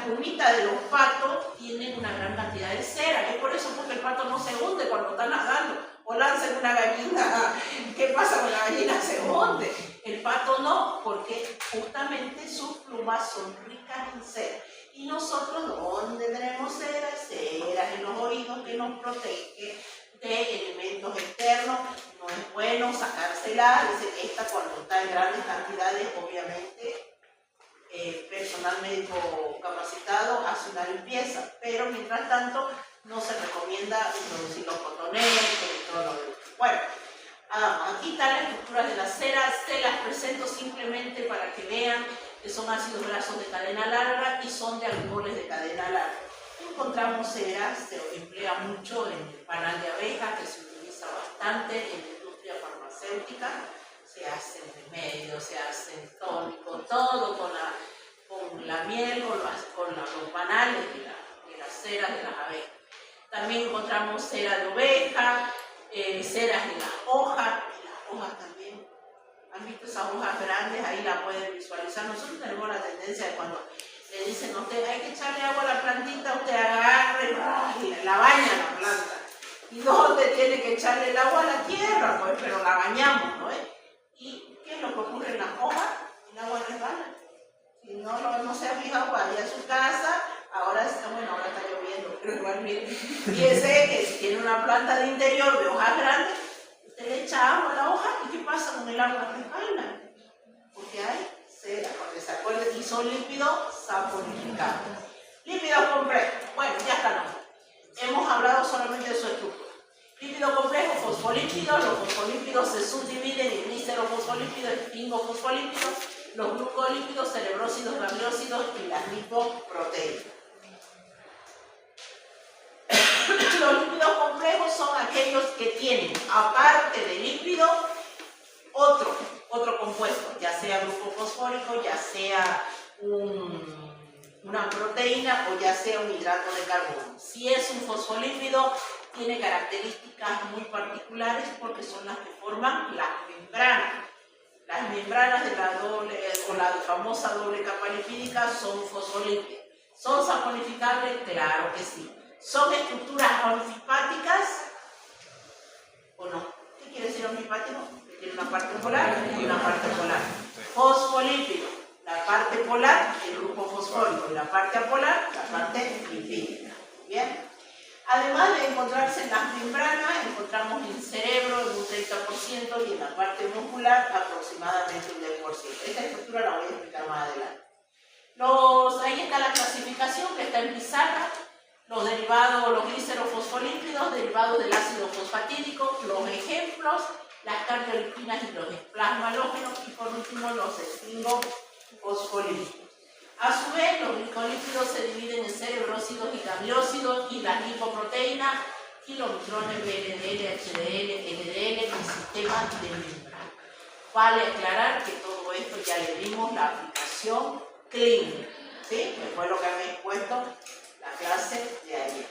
plumitas de los patos tienen una gran cantidad de cera. Es por eso porque el pato no se hunde cuando está nadando. O lanzan una gallina. ¿Qué pasa con la gallina? Se hunde. El pato no, porque justamente sus plumas son ricas en cera. Y nosotros, ¿dónde tenemos ceras? Ceras en los oídos que nos protegen de elementos externos. No es bueno sacársela. Esta cuando está en grandes cantidades, obviamente, personal médico capacitado hace una limpieza, pero mientras tanto no se recomienda introducir los cotonetes y todo lo demás. Bueno, aquí está la estructura de las ceras, se las presento simplemente para que vean que son ácidos grasos de cadena larga y son de alcoholes de cadena larga. Encontramos ceras, se emplea mucho en el panal de abeja, que se utiliza bastante en la industria farmacéutica. Se hacen remedios, se hacen tónicos, todo con la miel, con los panales de las ceras de las abejas. También encontramos cera de oveja, ceras de las hojas también. ¿Han visto esas hojas grandes? Ahí la pueden visualizar. Nosotros tenemos la tendencia de cuando le dicen a usted, hay que echarle agua a la plantita, usted agarra y la baña la planta. ¿Y dónde tiene que echarle el agua? A la tierra, pues, pero la bañamos, ¿no? ¿Y qué es lo que ocurre en las hojas? El agua resbala. Si no se ha fijado, vaya a su casa, ahora está lloviendo, pero igual mire, fíjese que si tiene una planta de interior de hojas grandes, usted le echa agua a la hoja y ¿qué pasa con el agua? Resbala. Porque hay cera, porque se acuerda, y son lípidos saponificados. Lípidos complejos, bueno, ya está, no. Hemos hablado solamente de su estructura. Lípido complejo, fosfolípidos. Los fosfolípidos se subdividen en glicerofosfolípidos, esfingofosfolípidos, los glucolípidos, cerebrósidos, gangliósidos y las lipoproteínas. Los lípidos complejos son aquellos que tienen, aparte de lípido, otro compuesto, ya sea grupo fosfórico, ya sea una proteína o ya sea un hidrato de carbono. Si es un fosfolípido, tiene características muy particulares porque son las que forman las membranas. Las membranas de la famosa doble capa lipídica son fosfolípidos. ¿Son saponificables? Claro que sí. ¿Son estructuras anfipáticas o no? ¿Qué quiere decir anfipático? Que tiene una parte polar y una parte polar. Fosfolípido, la parte polar, el grupo fosfórico, y la parte apolar, la parte lipídica. ¿Bien? Además de encontrarse en las membranas, encontramos en el cerebro en un 30% y en la parte muscular aproximadamente un 10%. Esta estructura la voy a explicar más adelante. Ahí está la clasificación que está en pizarra. Los derivados, los glicerofosfolípidos, derivados del ácido fosfatídico, los ejemplos, las cardiolipinas y los plasmalógenos, y por último los esfingofosfolípidos. A su vez, los glicolípidos se dividen en cerebrósidos y gangliósidos y las lipoproteínas, kilomicrones, VLDL, HDL, LDL y sistemas de membrana. Vale aclarar que todo esto ya le dimos la aplicación clínica, ¿sí? Que fue lo que había expuesto la clase de ayer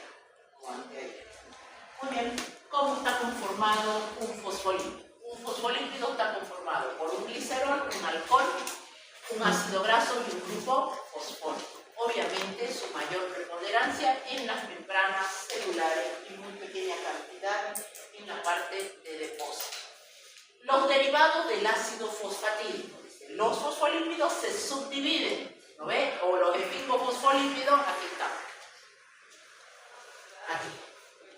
o anteayer. Muy bien, ¿cómo está conformado un fosfolípido? Un fosfolípido está conformado por un glicerol, un alcohol, un ácido graso y un grupo fosfórico. Obviamente su mayor preponderancia en las membranas celulares y muy pequeña cantidad en la parte de depósito. Los derivados del ácido fosfatídico. Los fosfolípidos se subdividen, ¿no ve? O los esfingofosfolípidos, aquí están. Aquí.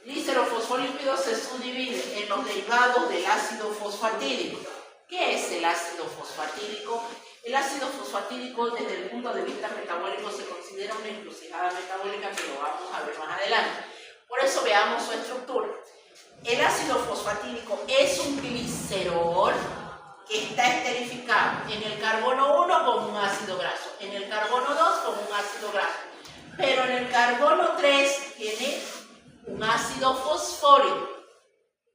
Glicerofosfolípidos se subdividen en los derivados del ácido fosfatídico. ¿Qué es el ácido fosfatídico? El ácido fosfatídico, desde el punto de vista metabólico, se considera una encrucijada metabólica que lo vamos a ver más adelante. Por eso veamos su estructura. El ácido fosfatídico es un glicerol que está esterificado en el carbono 1 con un ácido graso, en el carbono 2 con un ácido graso, pero en el carbono 3 tiene un ácido fosfórico.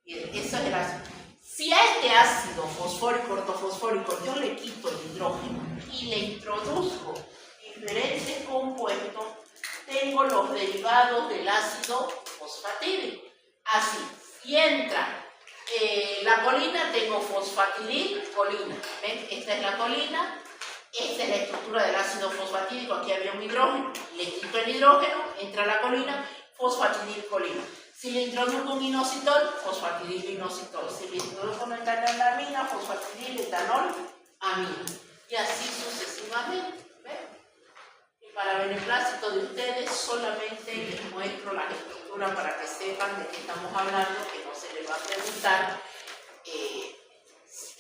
Eso es el ácido. Si a este ácido fosfórico, ortofosfórico, yo le quito el hidrógeno y le introduzco diferentes compuestos, tengo los derivados del ácido fosfatídico. Así, si entra la colina, tengo fosfatidilcolina. ¿Ven? Esta es la colina, esta es la estructura del ácido fosfatídico. Aquí había un hidrógeno, le quito el hidrógeno, entra la colina, fosfatidilcolina. Si le introduzco un inositol, fosfatidilinositol. Si le introduzco una etanolamina, fosfatidiletanolomina. Y así sucesivamente. ¿Ven? Y para beneplácito de ustedes, solamente les muestro la estructura para que sepan de qué estamos hablando, que no se les va a preguntar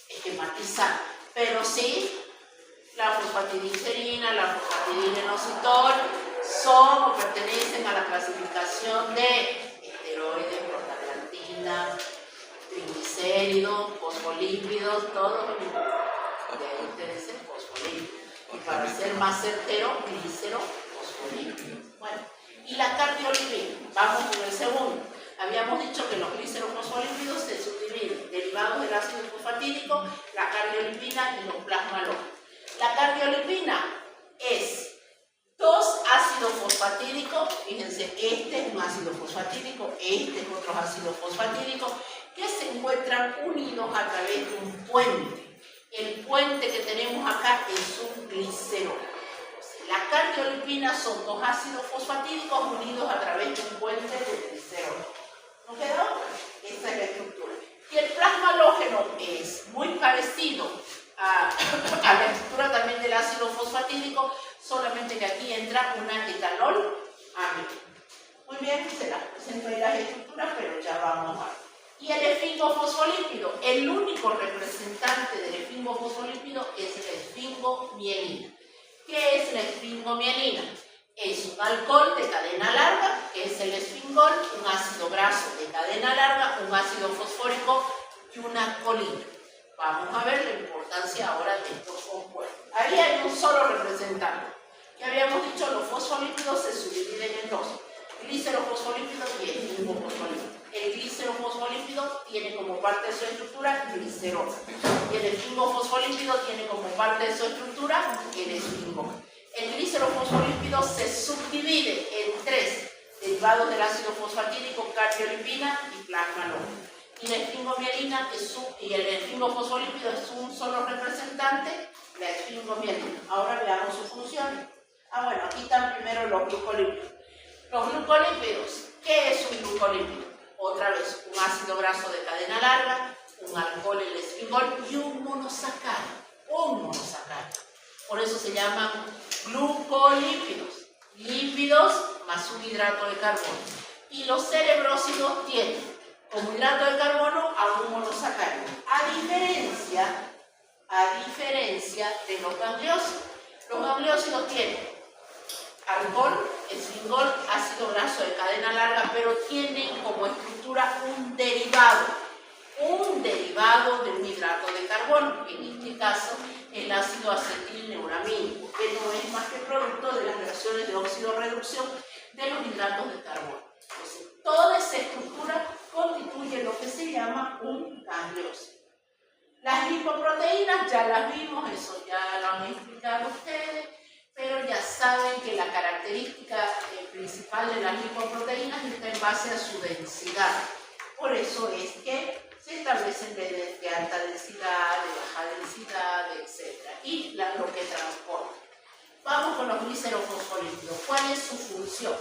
esquematizar. Pero sí, la fosfatidilcerina, la fosfatidilinositol son o pertenecen a la clasificación de esteroides, prostaglandina, triglicéridos, fosfolípidos, todo lo mismo. De ahí ustedes dicen fosfolípidos. Y para ser más certero, glicerofosfolípidos. Bueno, y la cardiolipina. Vamos con el segundo. Habíamos dicho que los glicerofosfolípidos se subdividen, derivados del ácido fosfatídico, la cardiolipina y los plasmalógenos. La cardiolipina es dos ácidos fosfatídicos, fíjense, este es un ácido fosfatídico, este es otro ácido fosfatídico, que se encuentran unidos a través de un puente. El puente que tenemos acá es un glicerol. La cardiolipina son dos ácidos fosfatídicos unidos a través de un puente de glicerol. ¿No quedó? Esta es la estructura. Y el plasma halógeno es muy parecido a la estructura también del ácido fosfatídico, solamente que aquí entra una etanol amido. Muy bien, se las presento ahí las estructuras, pero ya vamos a ver. Y el esfingofosfolípido, el único representante del esfingofosfolípido es la esfingomielina. ¿Qué es la esfingomielina? Es un alcohol de cadena larga, que es el esfingol, un ácido graso de cadena larga, un ácido fosfórico y una colina. Vamos a ver la importancia ahora de estos compuestos. Ahí hay un solo representante. Ya habíamos dicho, los fosfolípidos se subdividen en dos. Glicerofosfolípido y esfingofosfolípido. El glicerofosfolípido tiene como parte de su estructura glicerol. Y el esfingofosfolípido tiene como parte de su estructura el esfingol. El glicerofosfolípido se subdivide en tres derivados del ácido fosfatídico, cardiolipina y plasma halógeno. Y la esfingomielina y el esfingofosfolípido es un solo representante, la esfingomielina. Ahora veamos sus funciones. Bueno, aquí están primero los glucolípidos. Los glucolípidos, ¿qué es un glucolípido? Otra vez, un ácido graso de cadena larga, un alcohol, el esfingol, y un monosacárido. Por eso se llaman glucolípidos. Lípidos más un hidrato de carbono. Y los cerebrósidos tienen como hidrato de carbono a un monosacárido. A diferencia de los gangliósidos. Los gangliósidos tienen alcohol, esfingol, ácido graso de cadena larga, pero tienen como estructura un derivado de un hidrato de carbono, en este caso el ácido acetilneuramínico, que no es más que producto de las reacciones de óxido-reducción de los hidratos de carbono. Entonces, toda esa estructura constituye lo que se llama un gangliósido. Las lipoproteínas ya las vimos, eso ya lo han explicado ustedes, pero ya saben que la característica principal de las lipoproteínas está en base a su densidad. Por eso es que se establecen de alta densidad, de baja densidad, etc. Y lo que transporta. Vamos con los glicerofosfolípidos. ¿Cuál es su función?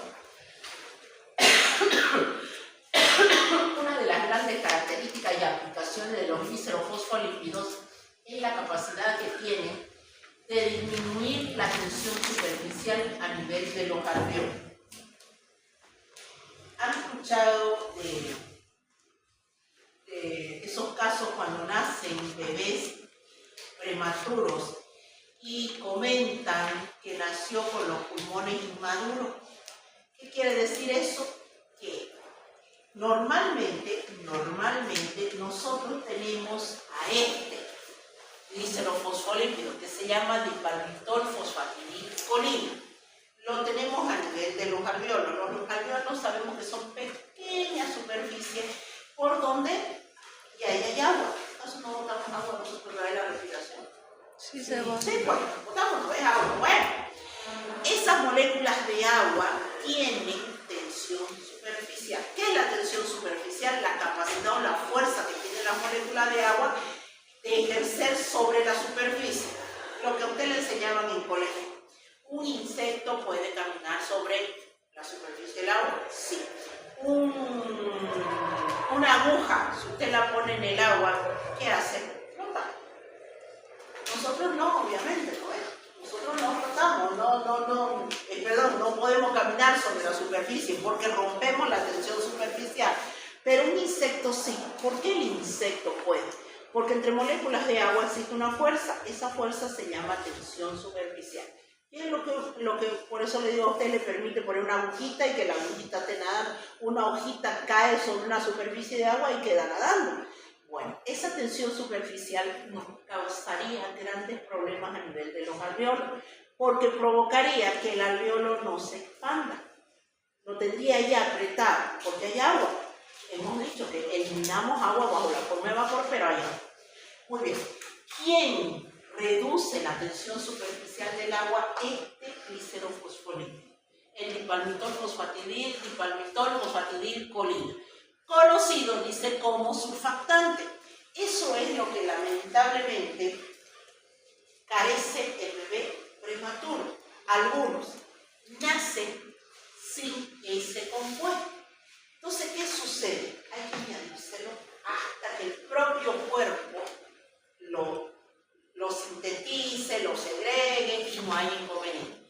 Una de las grandes características y aplicaciones de los glicerofosfolípidos es la capacidad que tienen de disminuir la tensión superficial a nivel de los alveolos. ¿Han escuchado de esos casos cuando nacen bebés prematuros y comentan que nació con los pulmones inmaduros? ¿Qué quiere decir eso? Que normalmente nosotros tenemos a este glicerofosfolípido que se llama dipalmitol fosfatidilcolina. Lo tenemos a nivel de los alveolos. Los alveolos sabemos que son pequeñas superficies por donde ya hay agua. Entonces no botamos agua nosotros a la respiración. Sí, se va. Sí, pues botamos, no es agua. Bueno, esas moléculas de agua tienen tensión superficial. ¿Qué es la tensión superficial? La capacidad o la fuerza que tiene la molécula de agua de ejercer sobre la superficie. Lo que a usted le enseñaban en colegio. ¿Un insecto puede caminar sobre la superficie del agua? Sí. Una aguja, si usted la pone en el agua, ¿qué hace? Flota. Nosotros no, obviamente, ¿no es? Nosotros no flotamos, no podemos caminar sobre la superficie porque rompemos la tensión superficial. Pero un insecto sí. ¿Por qué el insecto puede? Porque entre moléculas de agua existe una fuerza. Esa fuerza se llama tensión superficial. Y es lo que por eso le digo a usted, le permite poner una agujita y que la agujita esté nadando. Una hojita cae sobre una superficie de agua y queda nadando. Bueno, esa tensión superficial nos causaría grandes problemas a nivel de los alveolos, porque provocaría que el alveolo no se expanda. Lo tendría ya apretado, porque hay agua. Hemos dicho que eliminamos agua bajo la forma de vapor, pero hay agua. Muy bien. ¿Quién reduce la tensión superficial del agua? Este glicerofosfolípido. El dipalmitol fosfatidilcolina. Conocido, dice, como surfactante. Eso es lo que lamentablemente carece el bebé prematuro. algunos nacen sin ese compuesto. Entonces, ¿qué sucede? Hay que añadírselo hasta que el propio cuerpo lo sintetice, lo segregue y no hay inconveniente.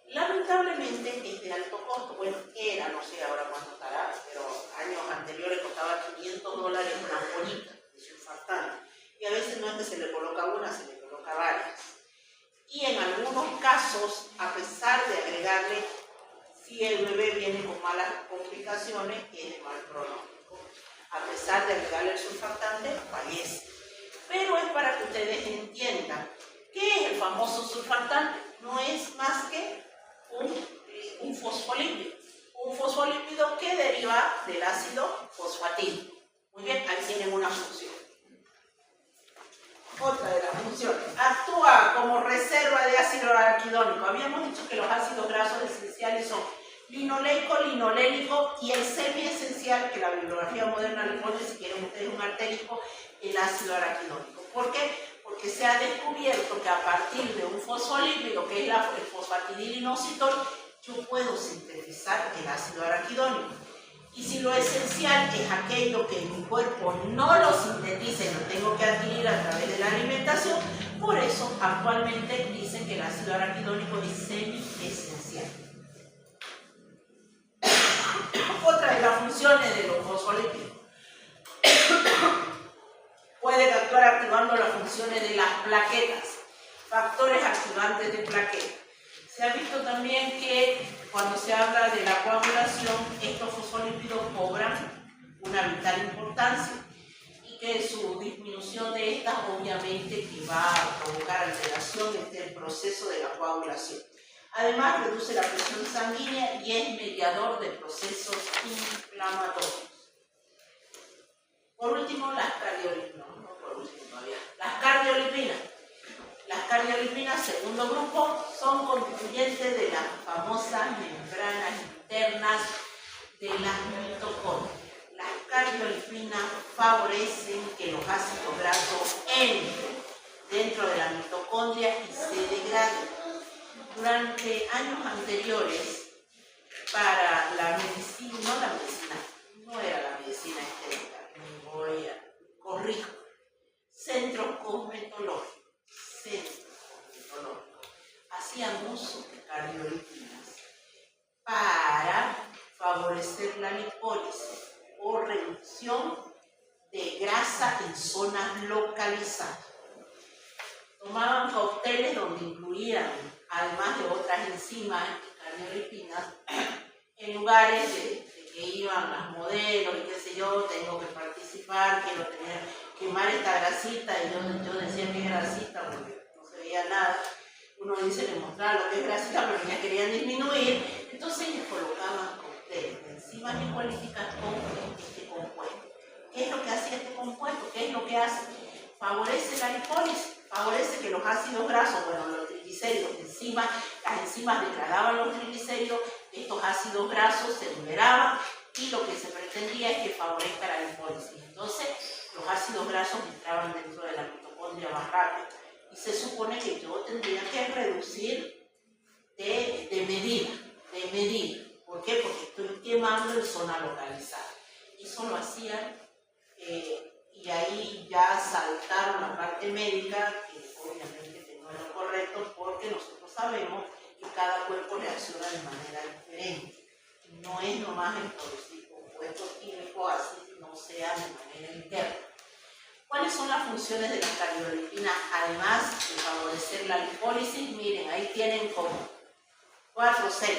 Lamentablemente es de alto costo. Bueno, era, no sé ahora cuánto estará, pero años anteriores costaba $500 una ampollita de surfactante. Y a veces no es que se le coloca una, se le coloca varias. Y en algunos casos, a pesar de agregarle, si el bebé viene con malas complicaciones, tiene mal pronóstico. A pesar de agregarle el surfactante, fallece. Pero es para que ustedes entiendan qué es el famoso surfactante. No es más que un fosfolípido. Un fosfolípido que deriva del ácido fosfatídico. Muy bien, ahí tienen una función. Otra de las funciones. Actúa como reserva de ácido araquidónico. Habíamos dicho que los ácidos grasos esenciales son linoleico, linolénico y el semiesencial, que la bibliografía moderna le pone, si quieren ustedes, un artélico, el ácido araquidónico. ¿Por qué? Porque se ha descubierto que a partir de un fosfolípido, que es el fosfatidilinositol, yo puedo sintetizar el ácido araquidónico. Y si lo esencial es aquello que mi cuerpo no lo sintetiza y lo tengo que adquirir a través de la alimentación, por eso actualmente dicen que el ácido araquidónico es semiesencial. Otra de las funciones de los fosfolípidos. Pueden actuar activando las funciones de las plaquetas, factores activantes de plaquetas. Se ha visto también que cuando se habla de la coagulación, estos fosfolípidos cobran una vital importancia y que su disminución de estas obviamente que va a provocar alteración del proceso de la coagulación. Además, reduce la presión sanguínea y es mediador de procesos inflamatorios. Por último, las cardiolipinas. Las cardiolipinas. Las cardiolipinas, segundo grupo, son constituyentes de las famosas membranas internas de las mitocondrias. Las cardiolipinas favorecen que los ácidos grasos entren dentro de la mitocondria y se degraden. Durante años anteriores, para la medicina, no era la medicina estética, corrijo, centros cosmetológicos, hacían uso de cardiolipinas para favorecer la lipólisis o reducción de grasa en zonas localizadas. Tomaban cócteles donde incluían, además de otras enzimas cardiolipinas, en lugares de que iban las modelos y qué sé yo, tengo que participar, quiero quemar esta grasita, y yo decía que es grasita porque no se veía nada. Uno dice, le mostraba lo que es grasita, pero ya querían disminuir, entonces ellos colocaban cócteles de enzimas lipolitíticas con este compuesto. ¿Qué es lo que hacía este compuesto? ¿Qué es lo que hace? Favorece la lipólisis, favorece que los ácidos grasos, bueno, los triglicéridos, las enzimas degradaban los triglicéridos, estos ácidos grasos se liberaban y lo que se pretendía es que favorezca la lipólisis. Entonces, los ácidos grasos entraban dentro de la mitocondria más rápido. Y se supone que yo tendría que reducir de medida. ¿Por qué? Porque estoy quemando en zona localizada. Eso lo hacían y ahí ya saltaron la parte médica, que obviamente no es lo correcto, porque nosotros sabemos que cada cuerpo reacciona de manera diferente. No es nomás el producir compuestos químicos así, no sea de manera interna. ¿Cuáles son las funciones de las cardiolipinas? Además de favorecer la lipólisis, miren, ahí tienen como 4 o 6.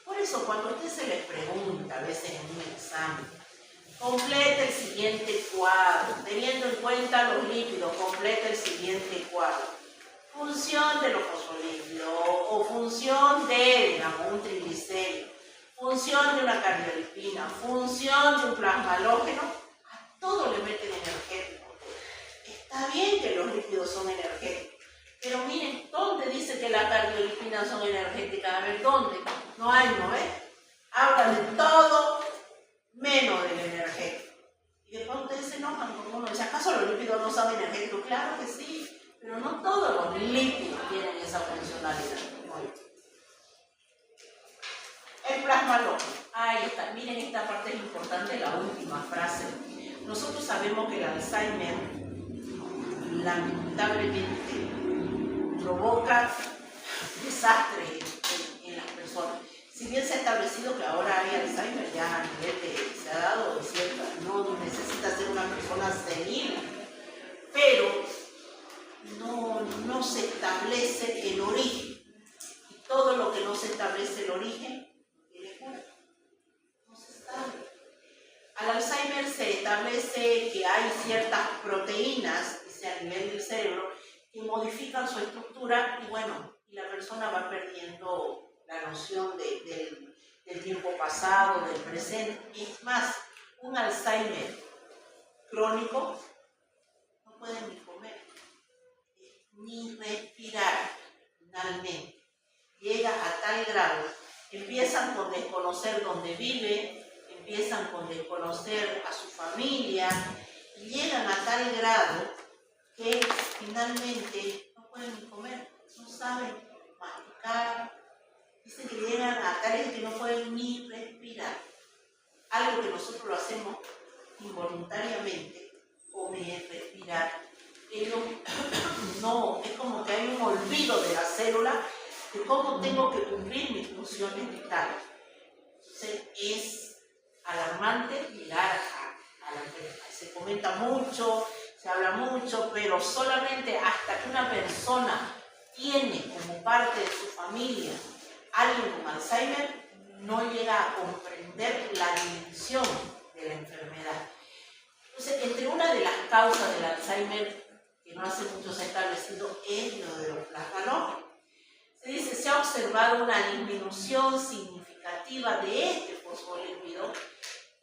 Por eso, cuando a usted se les pregunta a veces en un examen, complete el siguiente cuadro, teniendo en cuenta los lípidos, complete el siguiente cuadro. Función de los fosfolípidos o función de, digamos, un triglicérido, función de una cardiolipina, función de un plasmalógeno, a todo le meten energético. Está bien que los lípidos son energéticos, pero miren, ¿dónde dice que las cardiolipinas son energéticas? A ver, ¿dónde? No hay, ¿no ves? Habla de todo menos del energético. Y después ustedes se enojan con uno. Dice, ¿acaso los lípidos no son energéticos? Claro que sí, pero no todos los lípidos tienen esa funcionalidad. plasmalógeno. Ahí está, miren, esta parte es importante, la última frase. Nosotros sabemos que el Alzheimer lamentablemente provoca desastres en las personas. Si bien se ha establecido que ahora hay Alzheimer, ya a nivel de, se ha dado cierta, no necesita ser una persona senil, pero no se establece el origen. Y todo lo que no se establece el origen, tiene cura. No se sabe. Al Alzheimer se establece que hay ciertas proteínas, a nivel del cerebro, que modifican su estructura y bueno, y la persona va perdiendo la noción del tiempo pasado, del presente. Es más, un Alzheimer crónico no puede ni comer, ni respirar finalmente. Llega a tal grado, empiezan con desconocer dónde vive, empiezan con desconocer a su familia, y llegan a tal grado que finalmente no pueden ni comer, no saben masticar, dicen que llegan a tales que no pueden ni respirar. Algo que nosotros lo hacemos involuntariamente, comer, respirar. Ellos no, es como que hay un olvido de la célula de cómo tengo que cumplir mis funciones vitales. Entonces es alarmante mirar a la enfermedad. Se comenta mucho, se habla mucho, pero solamente hasta que una persona tiene como parte de su familia alguien con Alzheimer, no llega a comprender la dimensión de la enfermedad. Entonces, entre una de las causas del Alzheimer, que no hace mucho se ha establecido, es lo de los plasmalógenos. Se dice, se ha observado una disminución significativa de este fosfolípido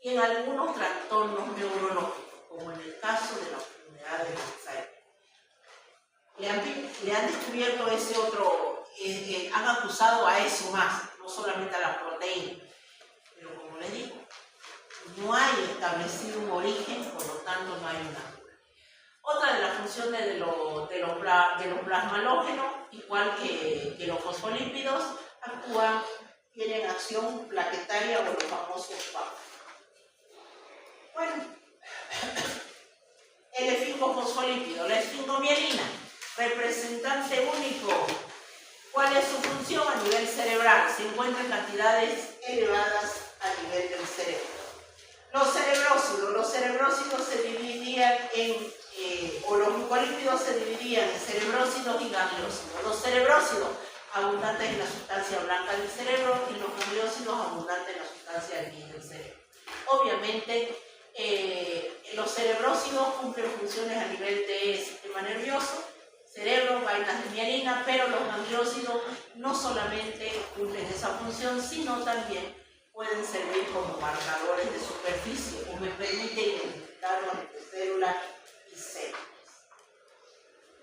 y en algunos trastornos neurológicos, como en el caso de la enfermedad del Alzheimer. Le han descubierto ese otro, han acusado a eso más, no solamente a la proteína, pero como les digo, no hay establecido un origen, por lo tanto no hay una cura. Otra de las funciones de los plasmalógenos, igual que los fosfolípidos, tienen acción plaquetaria o los famosos PAP. Bueno, el esfingofosfolípido, la esfingomielina, representante único. ¿Cuál es su función a nivel cerebral? Se encuentra en cantidades elevadas a nivel del cerebro. Los cerebrócidos se dividían o los mucolípidos se dividían en cerebrócidos y gangliócidos. Los cerebrócidos abundantes en la sustancia blanca del cerebro y los gangliócidos abundantes en la sustancia gris del cerebro. Obviamente, los cerebrócidos cumplen funciones a nivel de sistema nervioso, cerebro, vainas de mielina, pero los gangliócidos no solamente cumplen esa función, sino también pueden servir como marcadores de superficie o me permiten identificarlos entre células y células.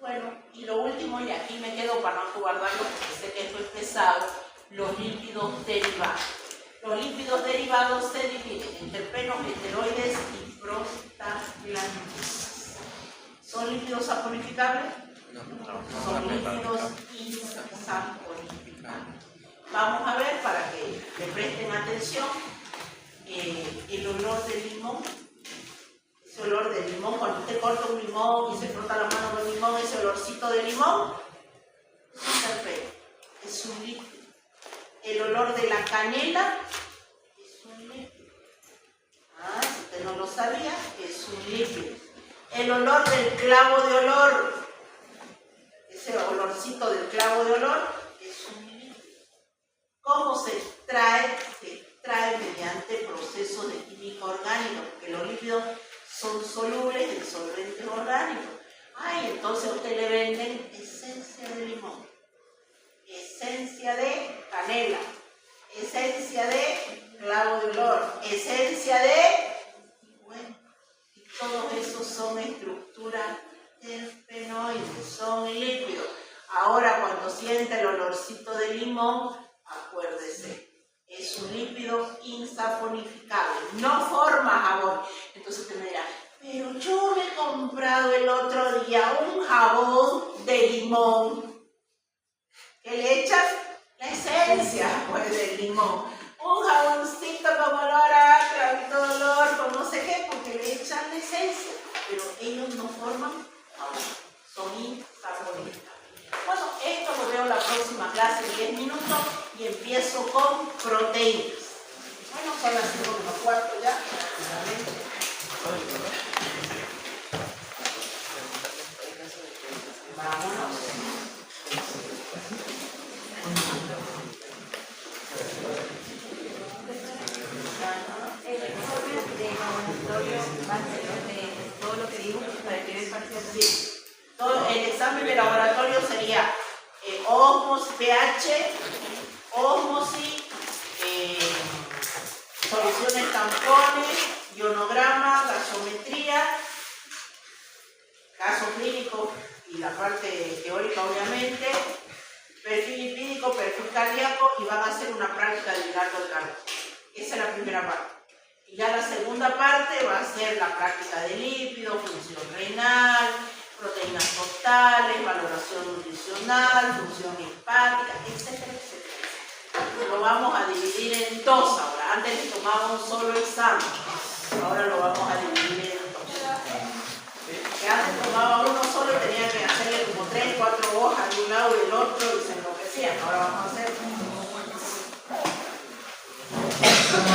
Bueno, y lo último, y aquí me quedo para no guardarlo porque sé que esto es pesado, los lípidos derivados. Los lípidos derivados se dividen en terpenos, esteroides y prostaglandinas. ¿Son lípidos saponificables? No. Son lípidos insaponificables. Vamos a ver, para que le presten atención, el olor del limón. Ese olor del limón, cuando usted corta un limón y se frota la mano con el limón, ese olorcito de limón, es un terpeno, es un lípido. El olor de la canela es un lípido. Si usted no lo sabía, es un lípido. El olor del clavo de olor, ese olorcito del clavo de olor, es un lípido. ¿Cómo se extrae? Se extrae mediante procesos de química orgánica, porque los lípidos son solubles en solventes orgánicos. Entonces a usted le venden esencia de limón, esencia de canela, esencia de clavo de olor, esencia de... Bueno, y todos esos son estructuras terpenoides, son lípidos. Ahora cuando siente el olorcito de limón, acuérdese, es un lípido insaponificable, no forma jabón. Entonces usted me dirá, pero yo me he comprado el otro día un jabón de limón. ¿Qué le echas? La esencia, pues, del limón. un jaboncito con olor a clavito de olor, con no sé qué, porque le echan la esencia, pero ellos no forman jabón, son insaboristas. Bueno, esto lo veo la próxima clase en 10 minutos y empiezo con proteínas. Bueno, son las 5:15 ya. Vámonos. El informe de laboratorio anterior de todo lo que dijo para que vean parte Sí. Todo el examen de laboratorio sería ósmosis, pH, ósmosis, soluciones tampones, ionograma, gasometría, caso clínico y la parte teórica obviamente, perfil lipídico, perfil cardíaco y van a hacer una práctica de hidrato de carbono. Esa es la primera parte. Y ya la segunda parte va a ser la práctica de lípidos, función renal, proteínas totales, valoración nutricional, función hepática, etcétera, etcétera. Lo vamos a dividir en dos ahora. Antes les tomaba un solo examen. Ahora lo vamos a dividir en dos. Que antes tomaba uno solo y tenía que hacerle como 3, 4 hojas de un lado y del otro y se enloquecían. Ahora vamos a hacer